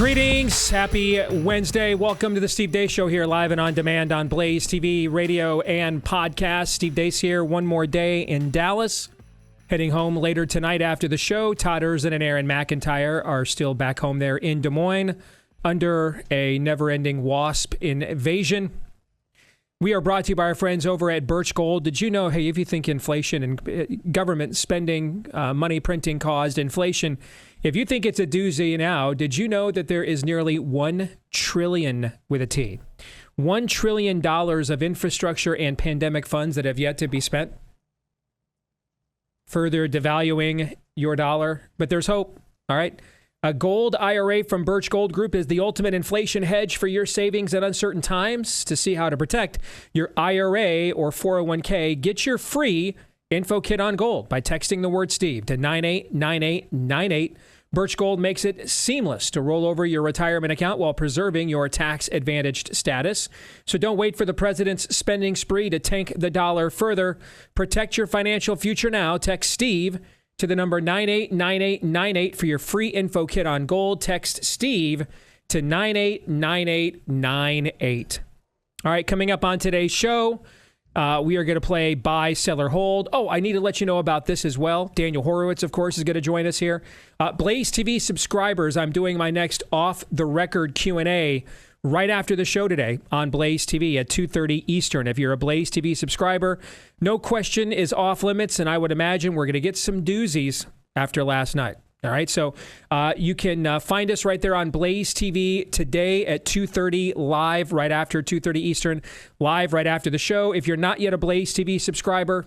Greetings. Happy Wednesday. Welcome to the Steve Deace Show here live and on demand on Blaze TV, radio, and podcast. Steve Deace here one more day in Dallas. Heading home later tonight after the show. Todd Erzin and Aaron McIntyre are still back home there in Des Moines under a never-ending WASP invasion. We are brought to you by our friends over at Birch Gold. Did you know, hey, if you think inflation and government spending, money printing caused inflation, if you think it's a doozy now, did you know that there is nearly $1 trillion with a T, $1 trillion of infrastructure and pandemic funds that have yet to be spent? Further devaluing your dollar. But there's hope, all right? A gold IRA from Birch Gold Group is the ultimate inflation hedge for your savings at uncertain times. To see how to protect your IRA or 401k, get your free info kit on gold by texting the word Steve to 989898. Birch Gold makes it seamless to roll over your retirement account while preserving your tax-advantaged status. So don't wait for the president's spending spree to tank the dollar further. Protect your financial future now. Text Steve to the number 989898 for your free info kit on gold. Text Steve to 989898. All right, coming up on today's show, we are going to play buy, sell, or hold. Oh, I need to let you know about this as well. Daniel Horowitz, of course, is going to join us here. Blaze TV subscribers, I'm doing my next off-the-record Q&A right after the show today on Blaze TV at 2:30 Eastern. If you're a Blaze TV subscriber, no question is off limits, and I would imagine we're going to get some doozies after last night. All right, so you can find us right there on Blaze TV today at 2:30 live, right after 2:30 Eastern, live right after the show. If you're not yet a Blaze TV subscriber,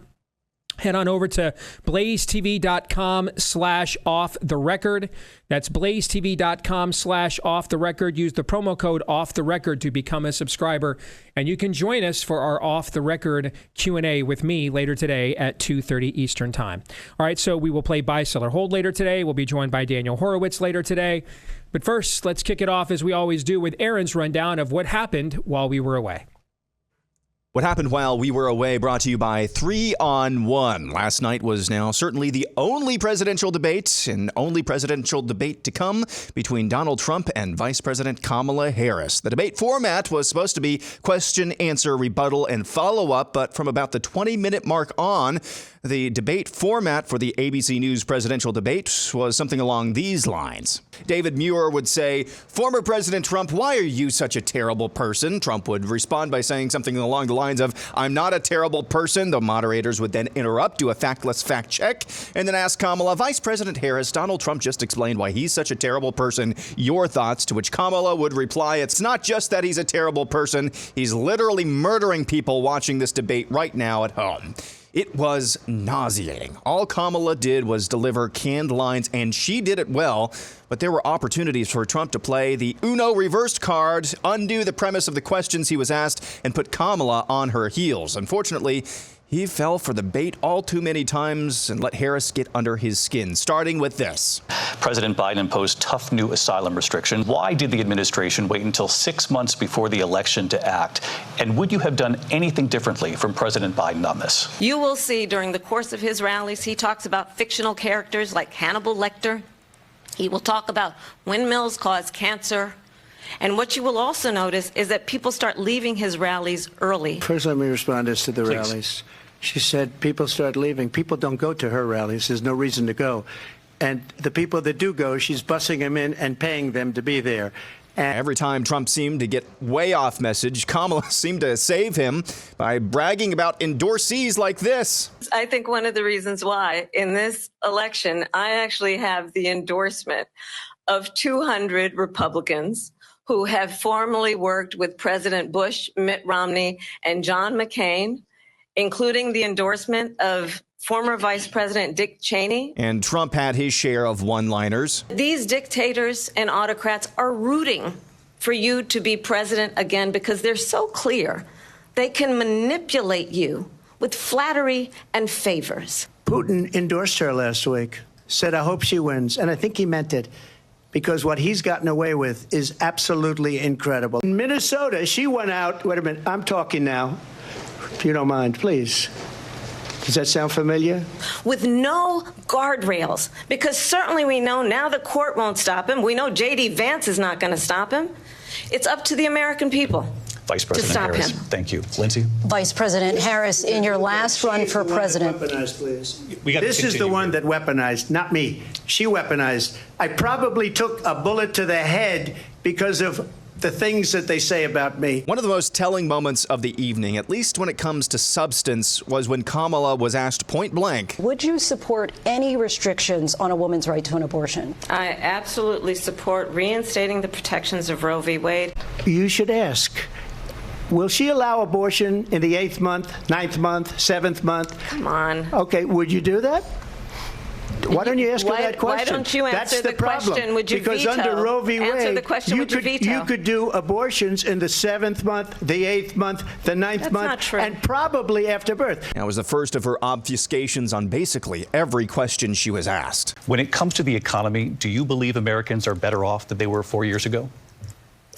head on over to blazetv.com/off-the-record. That's blazetv.com/off-the-record. Use the promo code off-the-record to become a subscriber, and you can join us for our off-the-record Q&A with me later today at 2:30 Eastern time. All right, so we will play buy, sell, or hold later today. We'll be joined by Daniel Horowitz later today. But first, let's kick it off as we always do with Aaron's rundown of what happened while we were away. What happened while we were away, brought to you by 3-on-1. Last night was now certainly the only presidential debate and only presidential debate to come between Donald Trump and Vice President Kamala Harris. The debate format was supposed to be question, answer, rebuttal, and follow-up, but from about the 20-minute mark on, the debate format for the ABC News presidential debate was something along these lines. David Muir would say, "Former President Trump, why are you such a terrible person?" Trump would respond by saying something along the lines of, "I'm not a terrible person." The moderators would then interrupt, do a factless fact check, and then ask Kamala, "Vice President Harris, Donald Trump just explained why he's such a terrible person. Your thoughts?" To which Kamala would reply, "It's not just that he's a terrible person. He's literally murdering people watching this debate right now at home." It was nauseating. All Kamala did was deliver canned lines, and she did it well. But there were opportunities for Trump to play the Uno reversed card, undo the premise of the questions he was asked, and put Kamala on her heels. Unfortunately, he fell for the bait all too many times and let Harris get under his skin, starting with this. President Biden imposed tough new asylum restrictions. Why did the administration wait until 6 months before the election to act? And would you have done anything differently from President Biden on this? You will see during the course of his rallies, he talks about fictional characters like Hannibal Lecter. He will talk about windmills cause cancer. And what you will also notice is that people start leaving his rallies early. First, let me respond as to the Please. rallies. She said people start leaving. People don't go to her rallies. There's no reason to go. And the people that do go, she's bussing them in and paying them to be there. And every time Trump seemed to get way off message, Kamala seemed to save him by bragging about endorsees like this. I think one of the reasons why in this election, I actually have the endorsement of 200 Republicans who have formerly worked with President Bush, Mitt Romney, and John McCain, including the endorsement of former Vice President Dick Cheney. And Trump had his share of one-liners. These dictators and autocrats are rooting for you to be president again because they're so clear they can manipulate you with flattery and favors. Putin endorsed her last week, said, "I hope she wins." And I think he meant it, because what he's gotten away with is absolutely incredible. In Minnesota, she went out. Wait a minute. I'm talking now. If you don't mind, please. Does that sound familiar? With no guardrails, because certainly we know now the court won't stop him. We know J.D. Vance is not going to stop him. It's up to the American people. Vice President Harris, thank you. Lindsay? Vice President Harris, in your last run for president. Weaponized, please. This is the one that weaponized, not me. She weaponized. I probably took a bullet to the head because of the things that they say about me. One of the most telling moments of the evening, at least when it comes to substance, was when Kamala was asked point blank, Would you support any restrictions on a woman's right to an abortion? I absolutely support reinstating the protections of Roe v. Wade. You should ask. Will she allow abortion in the 8th month, 9th month, 7th month? Come on. Okay, would you do that? Why don't you ask her that question? Why don't you answer the question? Would you because veto? Under Roe v. Wade, answer the question, would you veto? You could do abortions in the 7th month, the 8th month, the 9th That's month, not true. and probably after birth. that was the first of her obfuscations on basically every question she was asked. When it comes to the economy, do you believe Americans are better off than they were 4 years ago?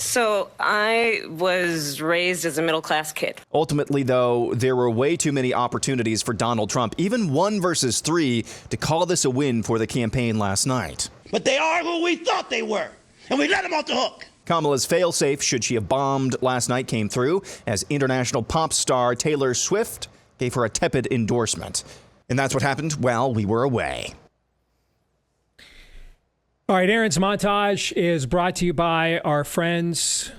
So I was raised as a middle-class kid. Ultimately, though, there were way too many opportunities for Donald Trump, even 1 versus 3, to call this a win for the campaign last night. But they are who we thought they were, and we let them off the hook. Kamala's failsafe, should she have bombed last night, came through as international pop star Taylor Swift gave her a tepid endorsement. And that's what happened while we were away. All right, Aaron's montage is brought to you by our friends,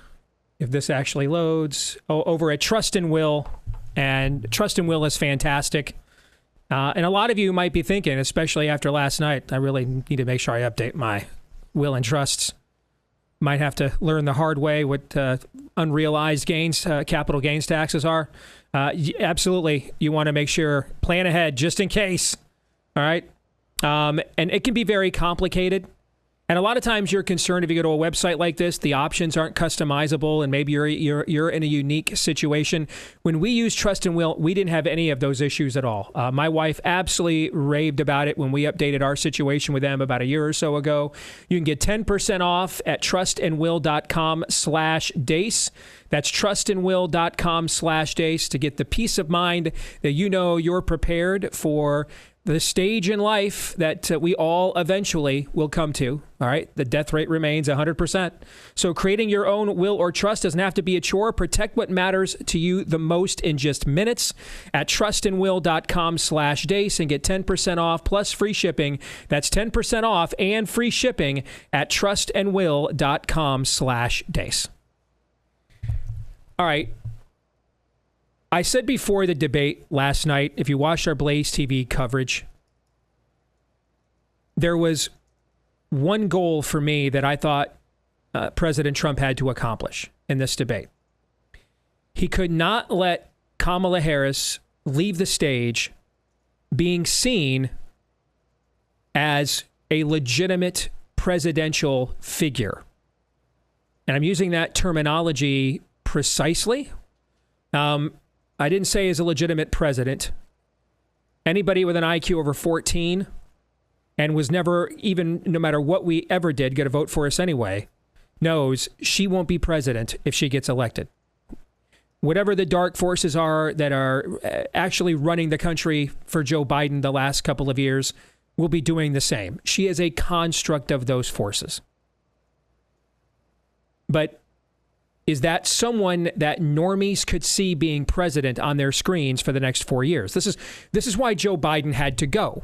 if this actually loads, over at Trust and Will. And Trust and Will is fantastic. And a lot of you might be thinking, especially after last night, I really need to make sure I update my will and trusts. Might have to learn the hard way what unrealized gains, capital gains taxes are. Absolutely, you want to make sure, plan ahead just in case. All right? And it can be very complicated. And a lot of times you're concerned if you go to a website like this, the options aren't customizable, and maybe you're in a unique situation. When we use Trust and Will, we didn't have any of those issues at all. My wife absolutely raved about it when we updated our situation with them about a year or so ago. You can get 10% off at trustandwill.com/Deace. That's trustandwill.com/Deace to get the peace of mind that you know you're prepared for the stage in life that we all eventually will come to. All right. The death rate remains 100%. So creating your own will or trust doesn't have to be a chore. Protect what matters to you the most in just minutes at trustandwill.com/Deace and get 10% off plus free shipping. That's 10% off and free shipping at trustandwill.com/Deace. All right. I said before the debate last night, if you watched our Blaze TV coverage, there was one goal for me that I thought President Trump had to accomplish in this debate. He could not let Kamala Harris leave the stage being seen as a legitimate presidential figure. And I'm using that terminology precisely. I didn't say as a legitimate president. Anybody with an IQ over 14 and was never, even no matter what we ever did, going to vote for us anyway, knows she won't be president if she gets elected. Whatever the dark forces are that are actually running the country for Joe Biden the last couple of years will be doing the same. She is a construct of those forces. But is that someone that normies could see being president on their screens for the next 4 years? This is why Joe Biden had to go.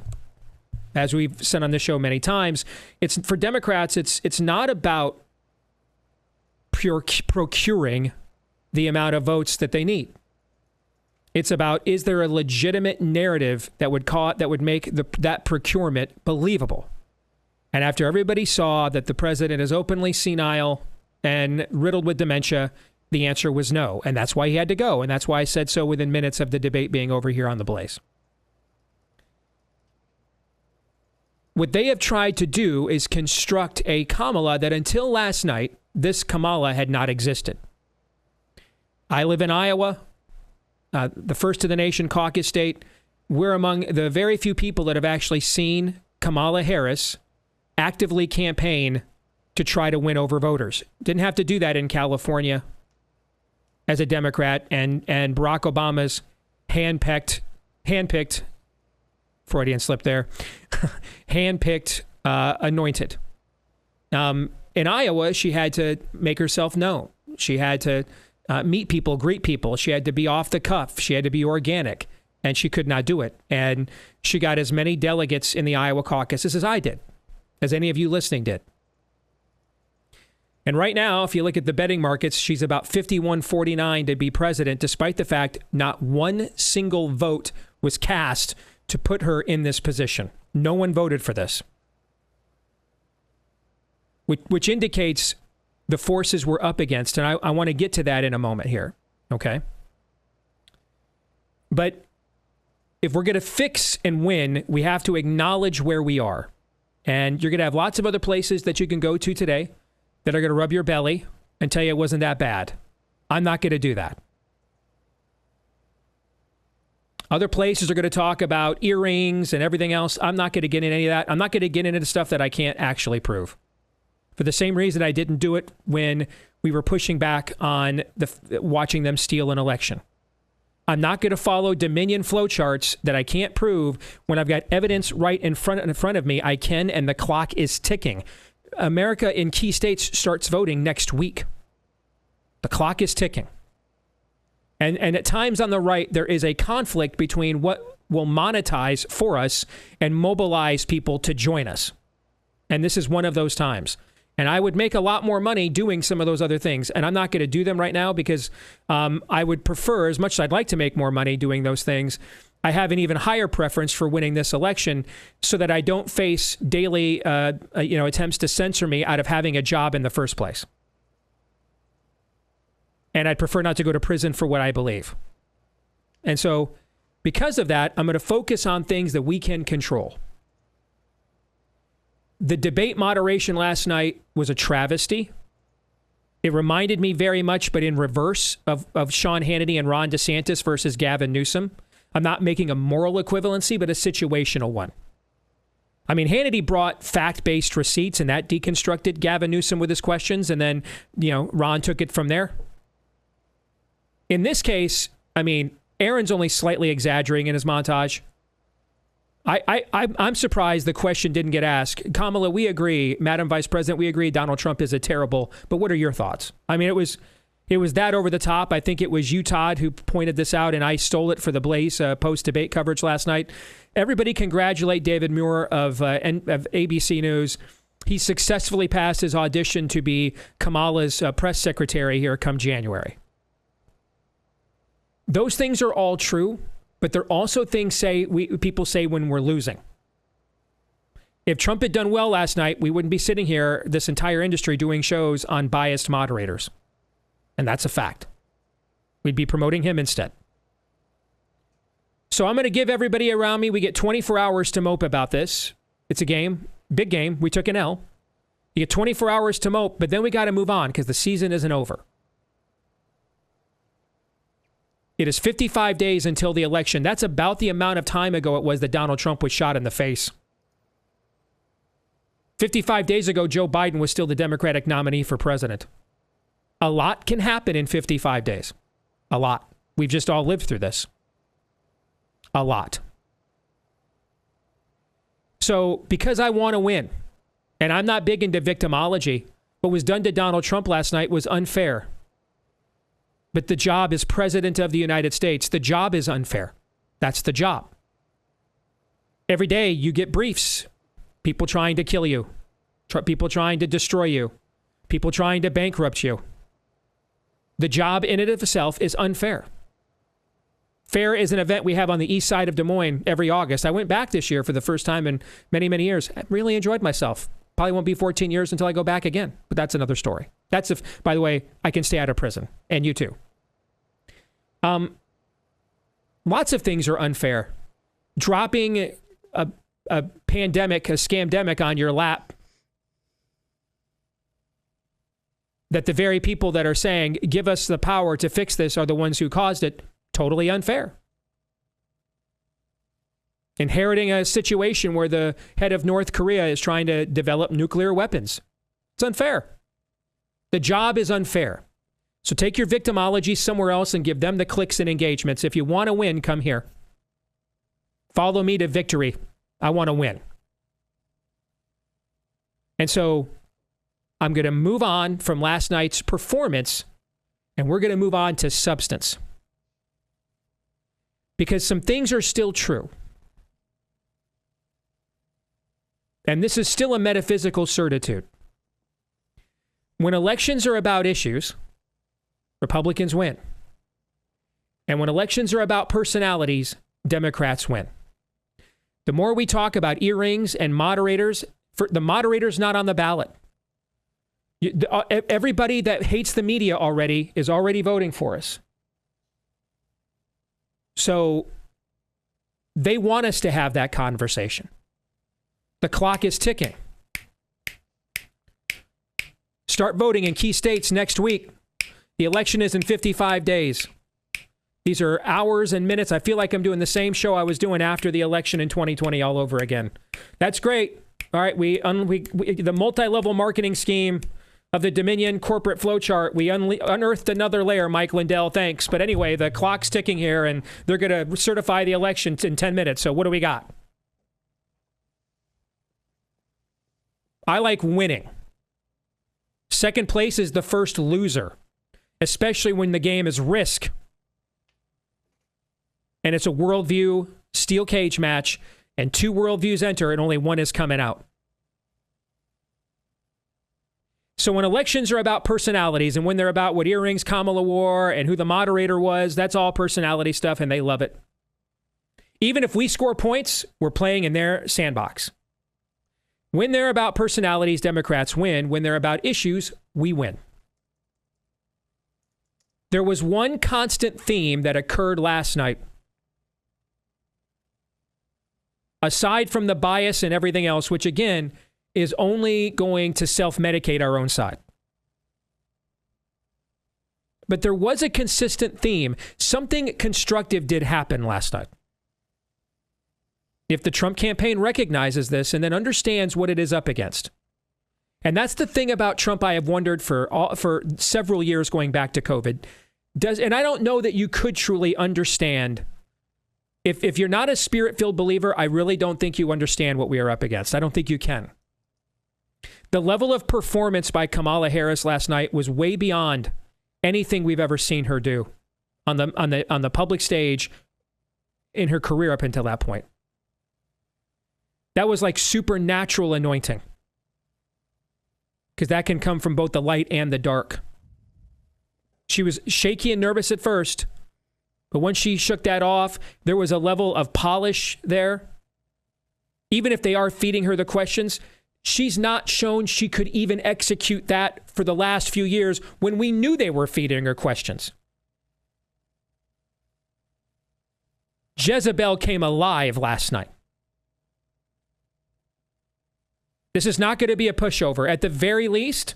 As we've said on this show many times, it's for Democrats, it's not about procuring the amount of votes that they need. It's about, is there a legitimate narrative that would make that procurement believable? And after everybody saw that the president is openly senile and riddled with dementia, the answer was no. And that's why he had to go. And that's why I said so within minutes of the debate being over here on the Blaze. What they have tried to do is construct a Kamala that until last night, this Kamala had not existed. I live in Iowa, the first of the nation caucus state. We're among the very few people that have actually seen Kamala Harris actively campaign to try to win over voters. Didn't have to do that in California as a Democrat, and Barack Obama's handpicked Freudian slip there, handpicked, anointed. In Iowa, she had to make herself known. She had to meet people, greet people. She had to be off the cuff. She had to be organic, and she could not do it. And she got as many delegates in the Iowa caucuses as I did, as any of you listening did. And right now, if you look at the betting markets, she's about 51-49 to be president, despite the fact not one single vote was cast to put her in this position. No one voted for this. Which indicates the forces we're up against. And I want to get to that in a moment here, okay? But if we're going to fix and win, we have to acknowledge where we are. And you're going to have lots of other places that you can go to today that are going to rub your belly and tell you it wasn't that bad. I'm not going to do that. Other places are going to talk about earrings and everything else. I'm not going to get into any of that. I'm not going to get into the stuff that I can't actually prove. For the same reason I didn't do it when we were pushing back on watching them steal an election. I'm not going to follow Dominion flowcharts that I can't prove when I've got evidence right in front of me. I can, and the clock is ticking. America in key states starts voting next week. The clock is ticking. And at times on the right, there is a conflict between what will monetize for us and mobilize people to join us. And this is one of those times. And I would make a lot more money doing some of those other things. And I'm not going to do them right now because I would prefer, as much as I'd like to make more money doing those things, I have an even higher preference for winning this election so that I don't face daily attempts to censor me out of having a job in the first place. And I'd prefer not to go to prison for what I believe. And so because of that, I'm going to focus on things that we can control. The debate moderation last night was a travesty. It reminded me very much, but in reverse, of Sean Hannity and Ron DeSantis versus Gavin Newsom. I'm not making a moral equivalency, but a situational one. I mean, Hannity brought fact-based receipts, and that deconstructed Gavin Newsom with his questions, and then, Ron took it from there. In this case, I mean, Aaron's only slightly exaggerating in his montage. I'm surprised the question didn't get asked. Kamala, we agree. Madam Vice President, we agree Donald Trump is a terrible, but what are your thoughts? I mean, it was that over the top. I think it was you, Todd, who pointed this out, and I stole it for the Blaze post-debate coverage last night. Everybody congratulate David Muir of ABC News. He successfully passed his audition to be Kamala's press secretary here come January. Those things are all true, but they're also things people say when we're losing. If Trump had done well last night, we wouldn't be sitting here, this entire industry, doing shows on biased moderators. And that's a fact. We'd be promoting him instead. So I'm going to give everybody around me, we get 24 hours to mope about this. It's a game, big game. We took an L. You get 24 hours to mope, but then we got to move on because the season isn't over. It is 55 days until the election. That's about the amount of time ago it was that Donald Trump was shot in the face. 55 days ago, Joe Biden was still the Democratic nominee for president. A lot can happen in 55 days. A lot. We've just all lived through this. A lot. So, because I want to win, and I'm not big into victimology, what was done to Donald Trump last night was unfair. But the job is President of the United States. The job is unfair. That's the job. Every day you get briefs. People trying to kill you. People trying to destroy you. People trying to bankrupt you. The job in and of itself is unfair. Fair is an event we have on the east side of Des Moines every August. I went back this year for the first time in many, many years. I really enjoyed myself. Probably won't be 14 years until I go back again. But that's another story. That's if, by the way, I can stay out of prison. And you too. Lots of things are unfair. Dropping a pandemic, a scamdemic on your lap that the very people that are saying, give us the power to fix this are the ones who caused it, totally unfair. Inheriting a situation where the head of North Korea is trying to develop nuclear weapons. It's unfair. The job is unfair. So take your victimology somewhere else and give them the clicks and engagements. If you want to win, come here. Follow me to victory. I want to win. And so I'm going to move on from last night's performance, and we're going to move on to substance. Because some things are still true. And this is still a metaphysical certitude. When elections are about issues, Republicans win. And when elections are about personalities, Democrats win. The more we talk about earrings and moderators, the moderator's not on the ballot. Everybody that hates the media already is already voting for us. So they want us to have that conversation. The clock is ticking. Start voting in key states next week. The election is in 55 days. These are hours and minutes. I feel like I'm doing the same show I was doing after the election in 2020 all over again. That's great. All right, the multi-level marketing scheme of the Dominion corporate flowchart, we unearthed another layer, Mike Lindell, thanks. But anyway, the clock's ticking here, and they're going to certify the election in 10 minutes. So what do we got? I like winning. Second place is the first loser, especially when the game is risk. And it's a worldview steel cage match, and two worldviews enter, and only one is coming out. So when elections are about personalities, and when they're about what earrings Kamala wore and who the moderator was, that's all personality stuff, and they love it. Even if we score points, we're playing in their sandbox. When they're about personalities, Democrats win. When they're about issues, we win. There was one constant theme that occurred last night. Aside from the bias and everything else, which again is only going to self-medicate our own side. But there was a consistent theme. Something constructive did happen last night. If the Trump campaign recognizes this and then understands what it is up against. And that's the thing about Trump I have wondered for several years going back to COVID. And I don't know that you could truly understand. If you're not a spirit-filled believer, I really don't think you understand what we are up against. I don't think you can. The level of performance by Kamala Harris last night was way beyond anything we've ever seen her do on the public stage in her career up until that point. That was like supernatural anointing. Because that can come from both the light and the dark. She was shaky and nervous at first, but once she shook that off, there was a level of polish there. Even if they are feeding her the questions, she's not shown she could even execute that for the last few years when we knew they were feeding her questions. Jezebel came alive last night. This is not going to be a pushover. At the very least,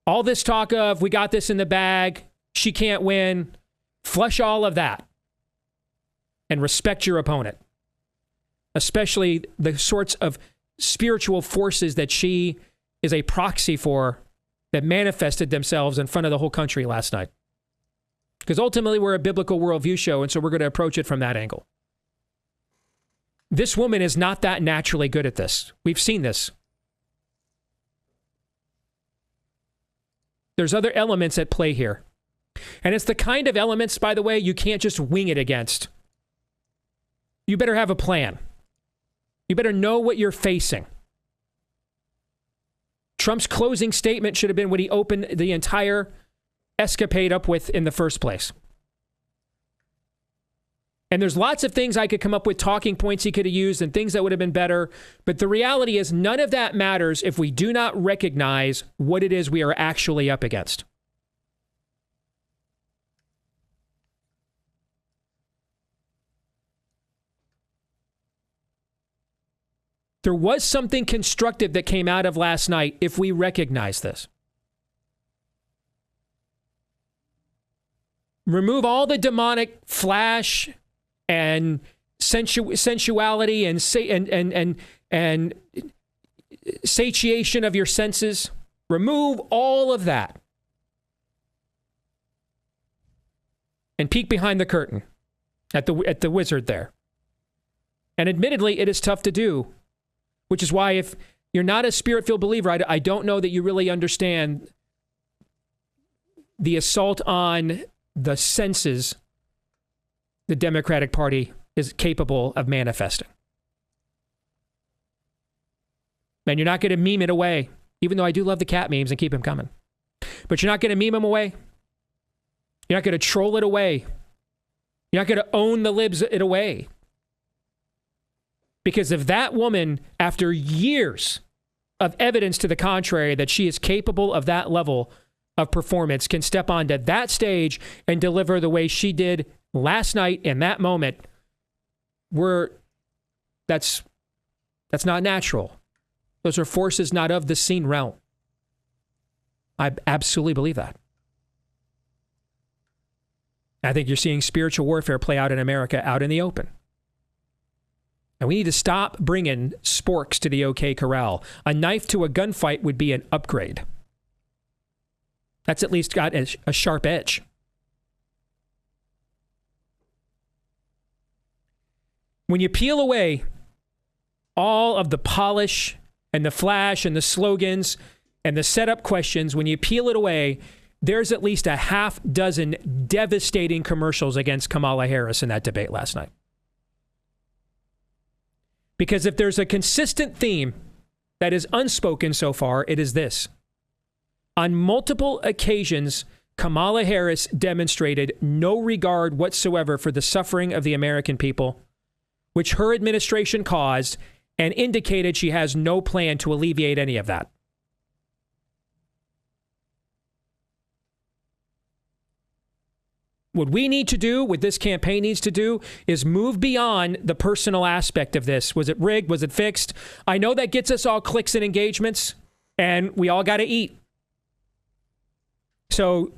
all this talk of, we got this in the bag, she can't win, flush all of that and respect your opponent. Especially the sorts of spiritual forces that she is a proxy for that manifested themselves in front of the whole country last night. Because ultimately we're a biblical worldview show, and so we're going to approach it from that angle. This woman is not that naturally good at this. We've seen this. There's other elements at play here. And it's the kind of elements, by the way, you can't just wing it against. You better have a plan. You better know what you're facing. Trump's closing statement should have been what he opened the entire escapade up with in the first place. And there's lots of things I could come up with, talking points he could have used and things that would have been better. But the reality is none of that matters if we do not recognize what it is we are actually up against. There was something constructive that came out of last night if we recognize this. Remove all the demonic flash and sensuality and satiation of your senses. Remove all of that. And peek behind the curtain at the wizard there. And admittedly, it is tough to do, which is why if you're not a Spirit-filled believer, I don't know that you really understand the assault on the senses the Democratic Party is capable of manifesting. Man, you're not going to meme it away, even though I do love the cat memes and keep them coming. But you're not going to meme them away. You're not going to troll it away. You're not going to own the libs it away. Because if that woman, after years of evidence to the contrary that she is capable of that level of performance, can step onto that stage and deliver the way she did last night in that moment, that's not natural. Those are forces not of the seen realm. I absolutely believe that. I think you're seeing spiritual warfare play out in America out in the open. And we need to stop bringing sporks to the OK Corral. A knife to a gunfight would be an upgrade. That's at least got a sharp edge. When you peel away all of the polish and the flash and the slogans and the setup questions, when you peel it away, there's at least a half dozen devastating commercials against Kamala Harris in that debate last night. Because if there's a consistent theme that is unspoken so far, it is this. On multiple occasions, Kamala Harris demonstrated no regard whatsoever for the suffering of the American people, which her administration caused, and indicated she has no plan to alleviate any of that. What we need to do, what this campaign needs to do, is move beyond the personal aspect of this. Was it rigged? Was it fixed? I know that gets us all clicks and engagements, and we all got to eat. So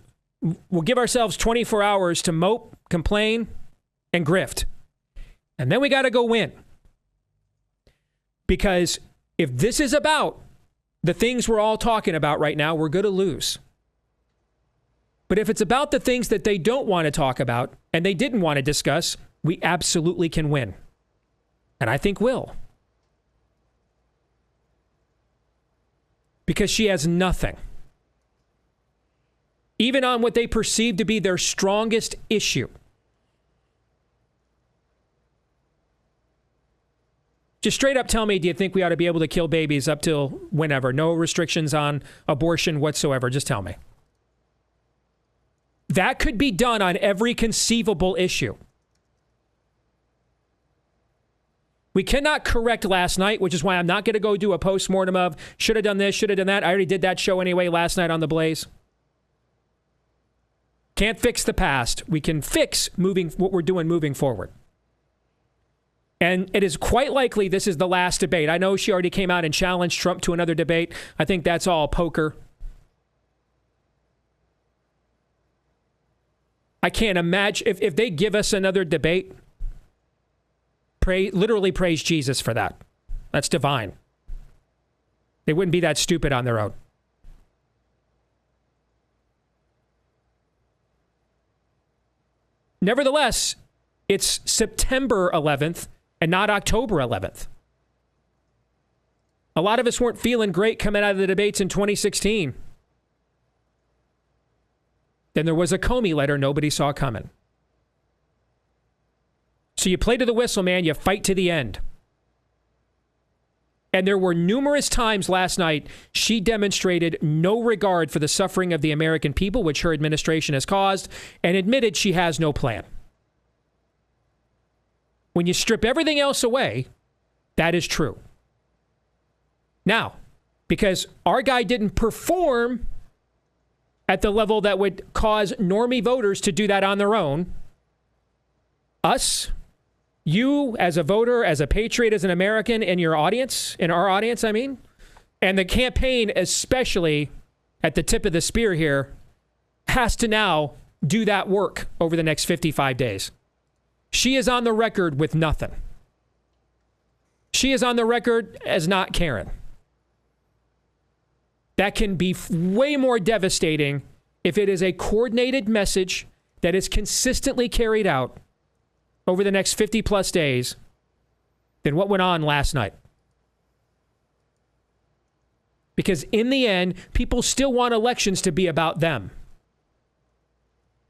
we'll give ourselves 24 hours to mope, complain, and grift. And then we got to go win. Because if this is about the things we're all talking about right now, we're going to lose. But if it's about the things that they don't want to talk about and they didn't want to discuss, we absolutely can win. And I think will. Because she has nothing. Even on what they perceive to be their strongest issue. Just straight up tell me, do you think we ought to be able to kill babies up till whenever? No restrictions on abortion whatsoever. Just tell me. That could be done on every conceivable issue. We cannot correct last night, which is why I'm not going to go do a post-mortem of should have done this, should have done that. I already did that show anyway last night on The Blaze. Can't fix the past. We can fix what we're doing moving forward. And it is quite likely this is the last debate. I know she already came out and challenged Trump to another debate. I think that's all poker. I can't imagine if they give us another debate, literally praise Jesus for that. That's divine. They wouldn't be that stupid on their own. Nevertheless, it's September 11th and not October 11th. A lot of us weren't feeling great coming out of the debates in 2016. Then there was a Comey letter nobody saw coming. So you play to the whistle, man. You fight to the end. And there were numerous times last night she demonstrated no regard for the suffering of the American people, which her administration has caused, and admitted she has no plan. When you strip everything else away, that is true. Now, because our guy didn't perform at the level that would cause normie voters to do that on their own, us, you as a voter, as a patriot, as an American in our audience, and the campaign, especially at the tip of the spear here, has to now do that work over the next 55 days. She is on the record with nothing. She is on the record as not caring. That can be way more devastating if it is a coordinated message that is consistently carried out over the next 50 plus days than what went on last night. Because in the end, people still want elections to be about them.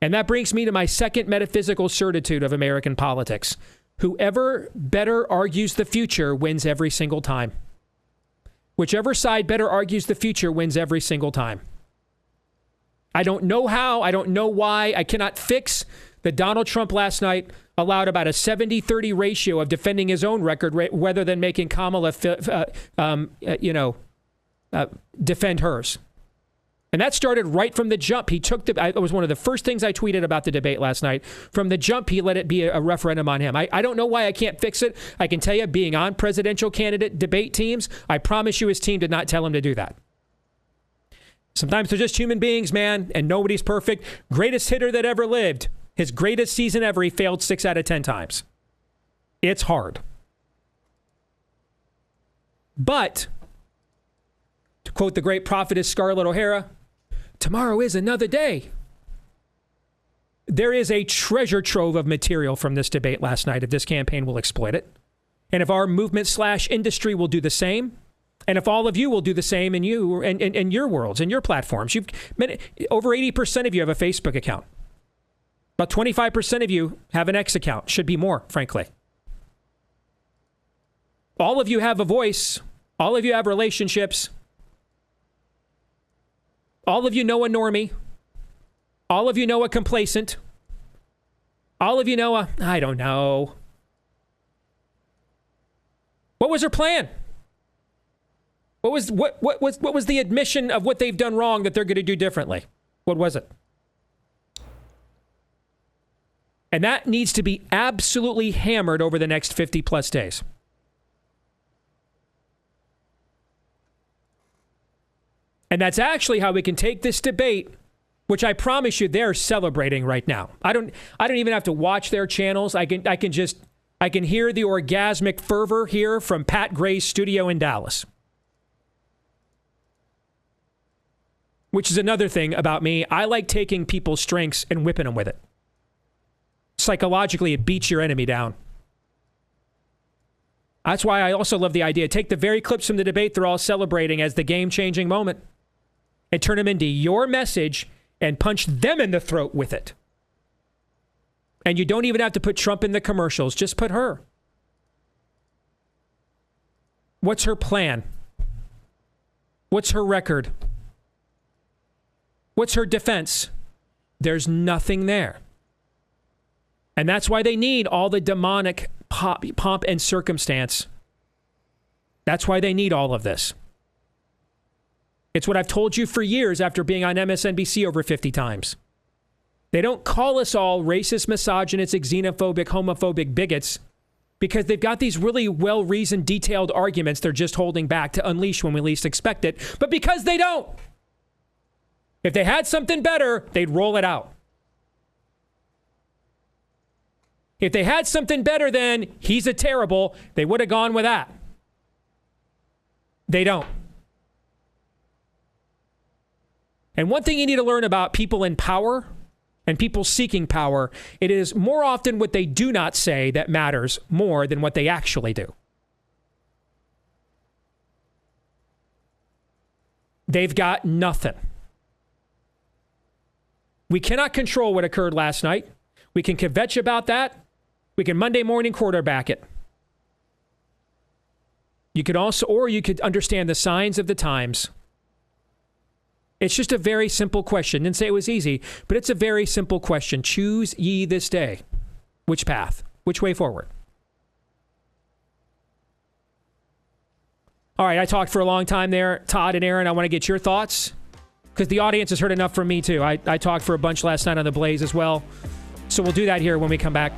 And that brings me to my second metaphysical certitude of American politics. Whoever better argues the future wins every single time. Whichever side better argues the future wins every single time. I don't know how. I don't know why. I cannot fix that Donald Trump last night allowed about a 70-30 ratio of defending his own record rather than making Kamala, defend hers. And that started right from the jump. It was one of the first things I tweeted about the debate last night. From the jump, he let it be a referendum on him. I don't know why I can't fix it. I can tell you, being on presidential candidate debate teams, I promise you his team did not tell him to do that. Sometimes they're just human beings, man, and nobody's perfect. Greatest hitter that ever lived. His greatest season ever, he failed 6 out of 10 times. It's hard. But, to quote the great prophetess Scarlett O'Hara, tomorrow is another day. There is a treasure trove of material from this debate last night if this campaign will exploit it. And if our movement/industry will do the same, and if all of you will do the same in your worlds, in your platforms. Over 80% of you have a Facebook account. About 25% of you have an X account. Should be more, frankly. All of you have a voice. All of you have relationships. All of you know a normie. All of you know a complacent. All of you know a, I don't know. What was her plan? What was the admission of what they've done wrong that they're going to do differently? What was it? And that needs to be absolutely hammered over the next 50 plus days. And that's actually how we can take this debate, which I promise you they're celebrating right now. I don't even have to watch their channels. I can hear the orgasmic fervor here from Pat Gray's studio in Dallas. Which is another thing about me. I like taking people's strengths and whipping them with it. Psychologically, it beats your enemy down. That's why I also love the idea. Take the very clips from the debate they're all celebrating as the game-changing moment and turn them into your message and punch them in the throat with it. And you don't even have to put Trump in the commercials. Just put her. What's her plan? What's her record? What's her defense? There's nothing there. And that's why they need all the demonic pomp and circumstance. That's why they need all of this. It's what I've told you for years after being on MSNBC over 50 times. They don't call us all racist, misogynistic, xenophobic, homophobic bigots because they've got these really well-reasoned, detailed arguments they're just holding back to unleash when we least expect it, but because they don't. If they had something better, they'd roll it out. If they had something better than he's a terrible, they would have gone with that. They don't. And one thing you need to learn about people in power and people seeking power, it is more often what they do not say that matters more than what they actually do. They've got nothing. We cannot control what occurred last night. We can kvetch about that. We can Monday morning quarterback it. You could also, or you could understand the signs of the times. It's just a very simple question. Didn't say it was easy, but it's a very simple question. Choose ye this day. Which path? Which way forward? All right, I talked for a long time there. Todd and Aaron, I want to get your thoughts because the audience has heard enough from me too. I talked for a bunch last night on The Blaze as well. So we'll do that here when we come back.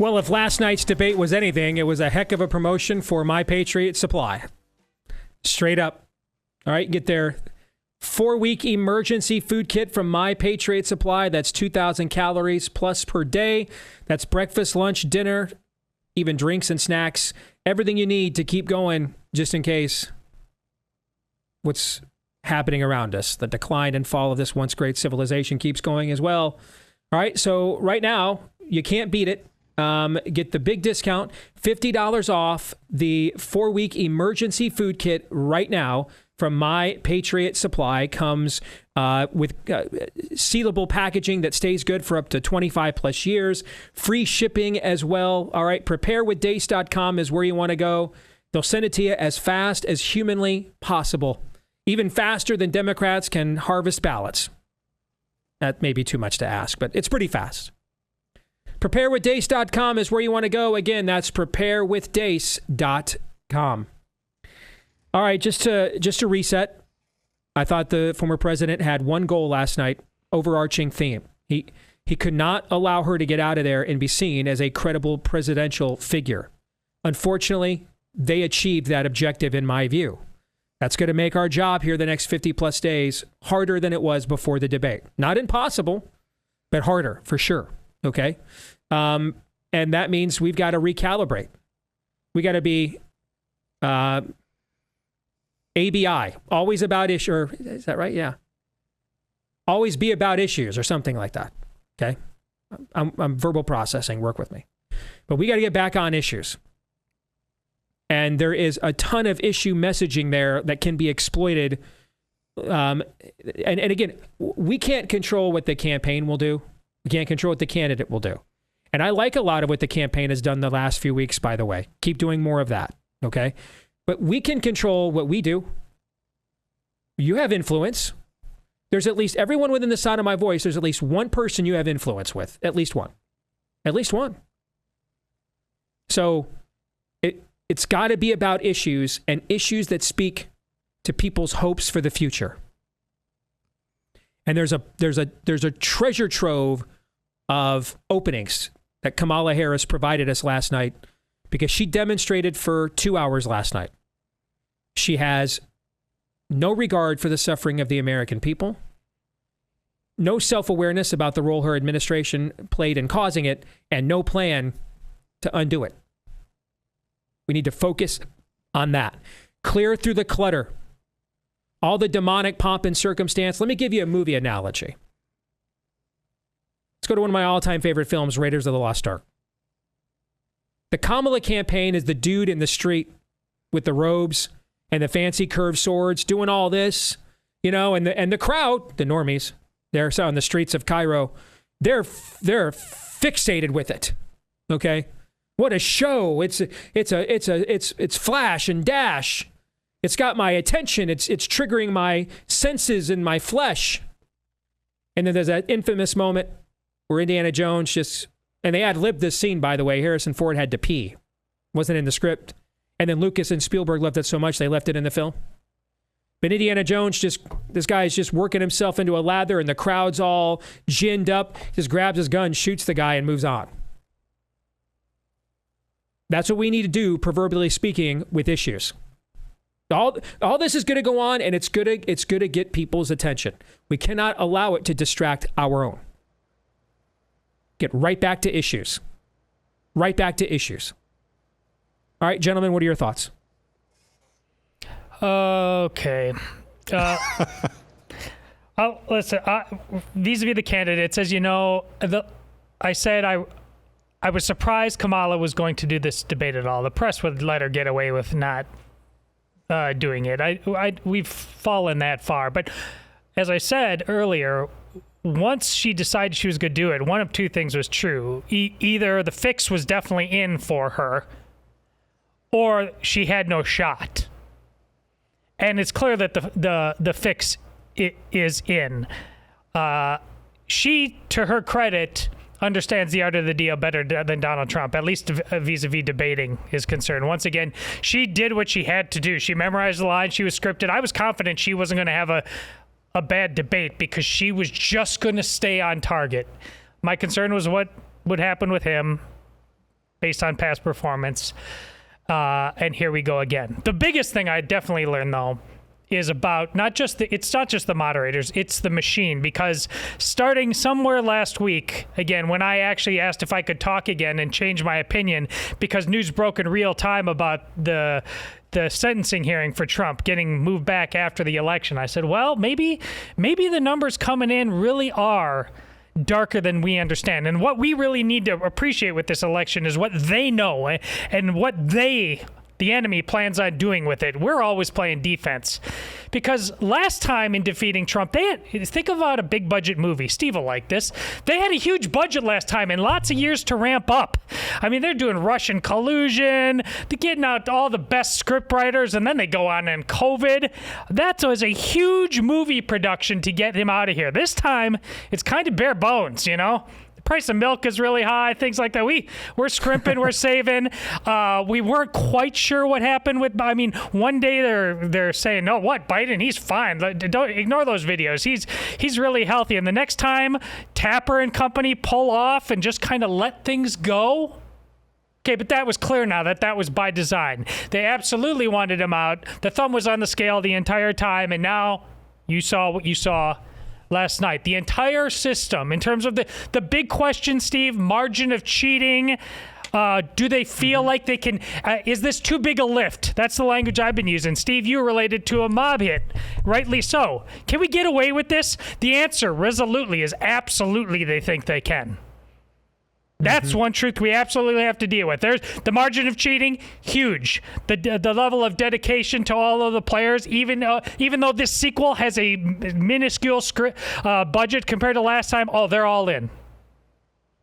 Well, if last night's debate was anything, it was a heck of a promotion for My Patriot Supply. Straight up. All right, get their 4-week emergency food kit from My Patriot Supply. That's 2,000 calories plus per day. That's breakfast, lunch, dinner, even drinks and snacks, everything you need to keep going just in case what's happening around us. The decline and fall of this once great civilization keeps going as well. All right, so right now, you can't beat it. Get the big discount, $50 off the 4-week emergency food kit right now from My Patriot Supply. Comes with sealable packaging that stays good for up to 25 plus years. Free shipping as well. All right, preparewithdace.com is where you want to go. They'll send it to you as fast as humanly possible. Even faster than Democrats can harvest ballots. That may be too much to ask, but it's pretty fast. Preparewithdace.com is where you want to go. Again, that's preparewithdace.com. All right, just to reset, I thought the former president had one goal last night, overarching theme. He could not allow her to get out of there and be seen as a credible presidential figure. Unfortunately, they achieved that objective in my view. That's going to make our job here the next 50 plus days harder than it was before the debate. Not impossible, but harder for sure. Okay. And that means we've got to recalibrate. We got to be ABI, always about issue. Or, is that right? Yeah. Always be about issues or something like that. Okay. I'm verbal processing. Work with me. But we got to get back on issues. And there is a ton of issue messaging there that can be exploited. And again, we can't control what the campaign will do. We can't control what the candidate will do. And I like a lot of what the campaign has done the last few weeks, by the way. Keep doing more of that, okay? But we can control what we do. You have influence. There's at least, everyone within the sound of my voice, there's at least one person you have influence with. At least one. At least one. So it's got to be about issues, and issues that speak to people's hopes for the future. And there's a treasure trove of openings that Kamala Harris provided us last night, because she demonstrated for 2 hours last night. She has no regard for the suffering of the American people, no self-awareness about the role her administration played in causing it, and no plan to undo it. We need to focus on that. Clear through the clutter. All the demonic pomp and circumstance. Let me give you a movie analogy. Let's go to one of my all-time favorite films, Raiders of the Lost Ark. The Kamala campaign is the dude in the street with the robes and the fancy curved swords doing all this, you know, and the crowd, the normies, they're on the streets of Cairo, they're fixated with it. Okay? What a show. It's flash and dash. It's got my attention. It's triggering my senses and my flesh. And then there's that infamous moment where Indiana Jones and they ad-libbed this scene, by the way. Harrison Ford had to pee. Wasn't in the script. And then Lucas and Spielberg loved it so much they left it in the film. But Indiana Jones this guy's just working himself into a lather, and the crowd's all ginned up, just grabs his gun, shoots the guy, and moves on. That's what we need to do, proverbially speaking, with issues. All this is going to go on, and it's going to get people's attention. We cannot allow it to distract our own. Get right back to issues. Right back to issues. All right, gentlemen, what are your thoughts? Okay. Listen, vis-a-vis the candidates, as you know, I said I was surprised Kamala was going to do this debate at all. The press would let her get away with not doing it. We've fallen that far. But as I said earlier, once she decided she was going to do it, one of two things was true. Either the fix was definitely in for her, or she had no shot. And it's clear that the fix is in. She, to her credit, understands the art of the deal better than Donald Trump, at least vis-a-vis debating is concerned. Once again, she did what she had to do. She memorized the line. She was scripted. I was confident she wasn't going to have a bad debate because she was just going to stay on target. My concern was what would happen with him based on past performance. And here we go again. The biggest thing I definitely learned, though, is about it's not just the moderators, it's the machine. Because starting somewhere last week, again, when I actually asked if I could talk again and change my opinion because news broke in real time about the sentencing hearing for Trump getting moved back after the election, I said, well, maybe the numbers coming in really are darker than we understand. And what we really need to appreciate with this election is what they know and what the enemy plans on doing with it. We're always playing defense. Because last time in defeating Trump, think about a big budget movie. Steve will like this. They had a huge budget last time and lots of years to ramp up. I mean, they're doing Russian collusion, they're getting out all the best script writers, and then they go on and COVID. That was a huge movie production to get him out of here. This time, it's kind of bare bones, you know? Price of milk is really high, things like that. We're scrimping, we're saving. We weren't quite sure what happened with, I mean, one day they're saying, no, what, Biden, he's fine. Don't ignore those videos. He's really healthy. And the next time Tapper and company pull off and just kind of let things go. Okay, but that was clear now that was by design. They absolutely wanted him out. The thumb was on the scale the entire time, and now you saw what you saw last night. The entire system, in terms of the big question, Steve, margin of cheating, do they feel like they can, is this too big a lift? That's the language I've been using. Steve, you related to a mob hit, rightly so. Can we get away with this? The answer, resolutely, is absolutely they think they can. That's one truth we absolutely have to deal with. There's the margin of cheating, huge. The level of dedication to all of the players, even though this sequel has a minuscule budget compared to last time, they're all in.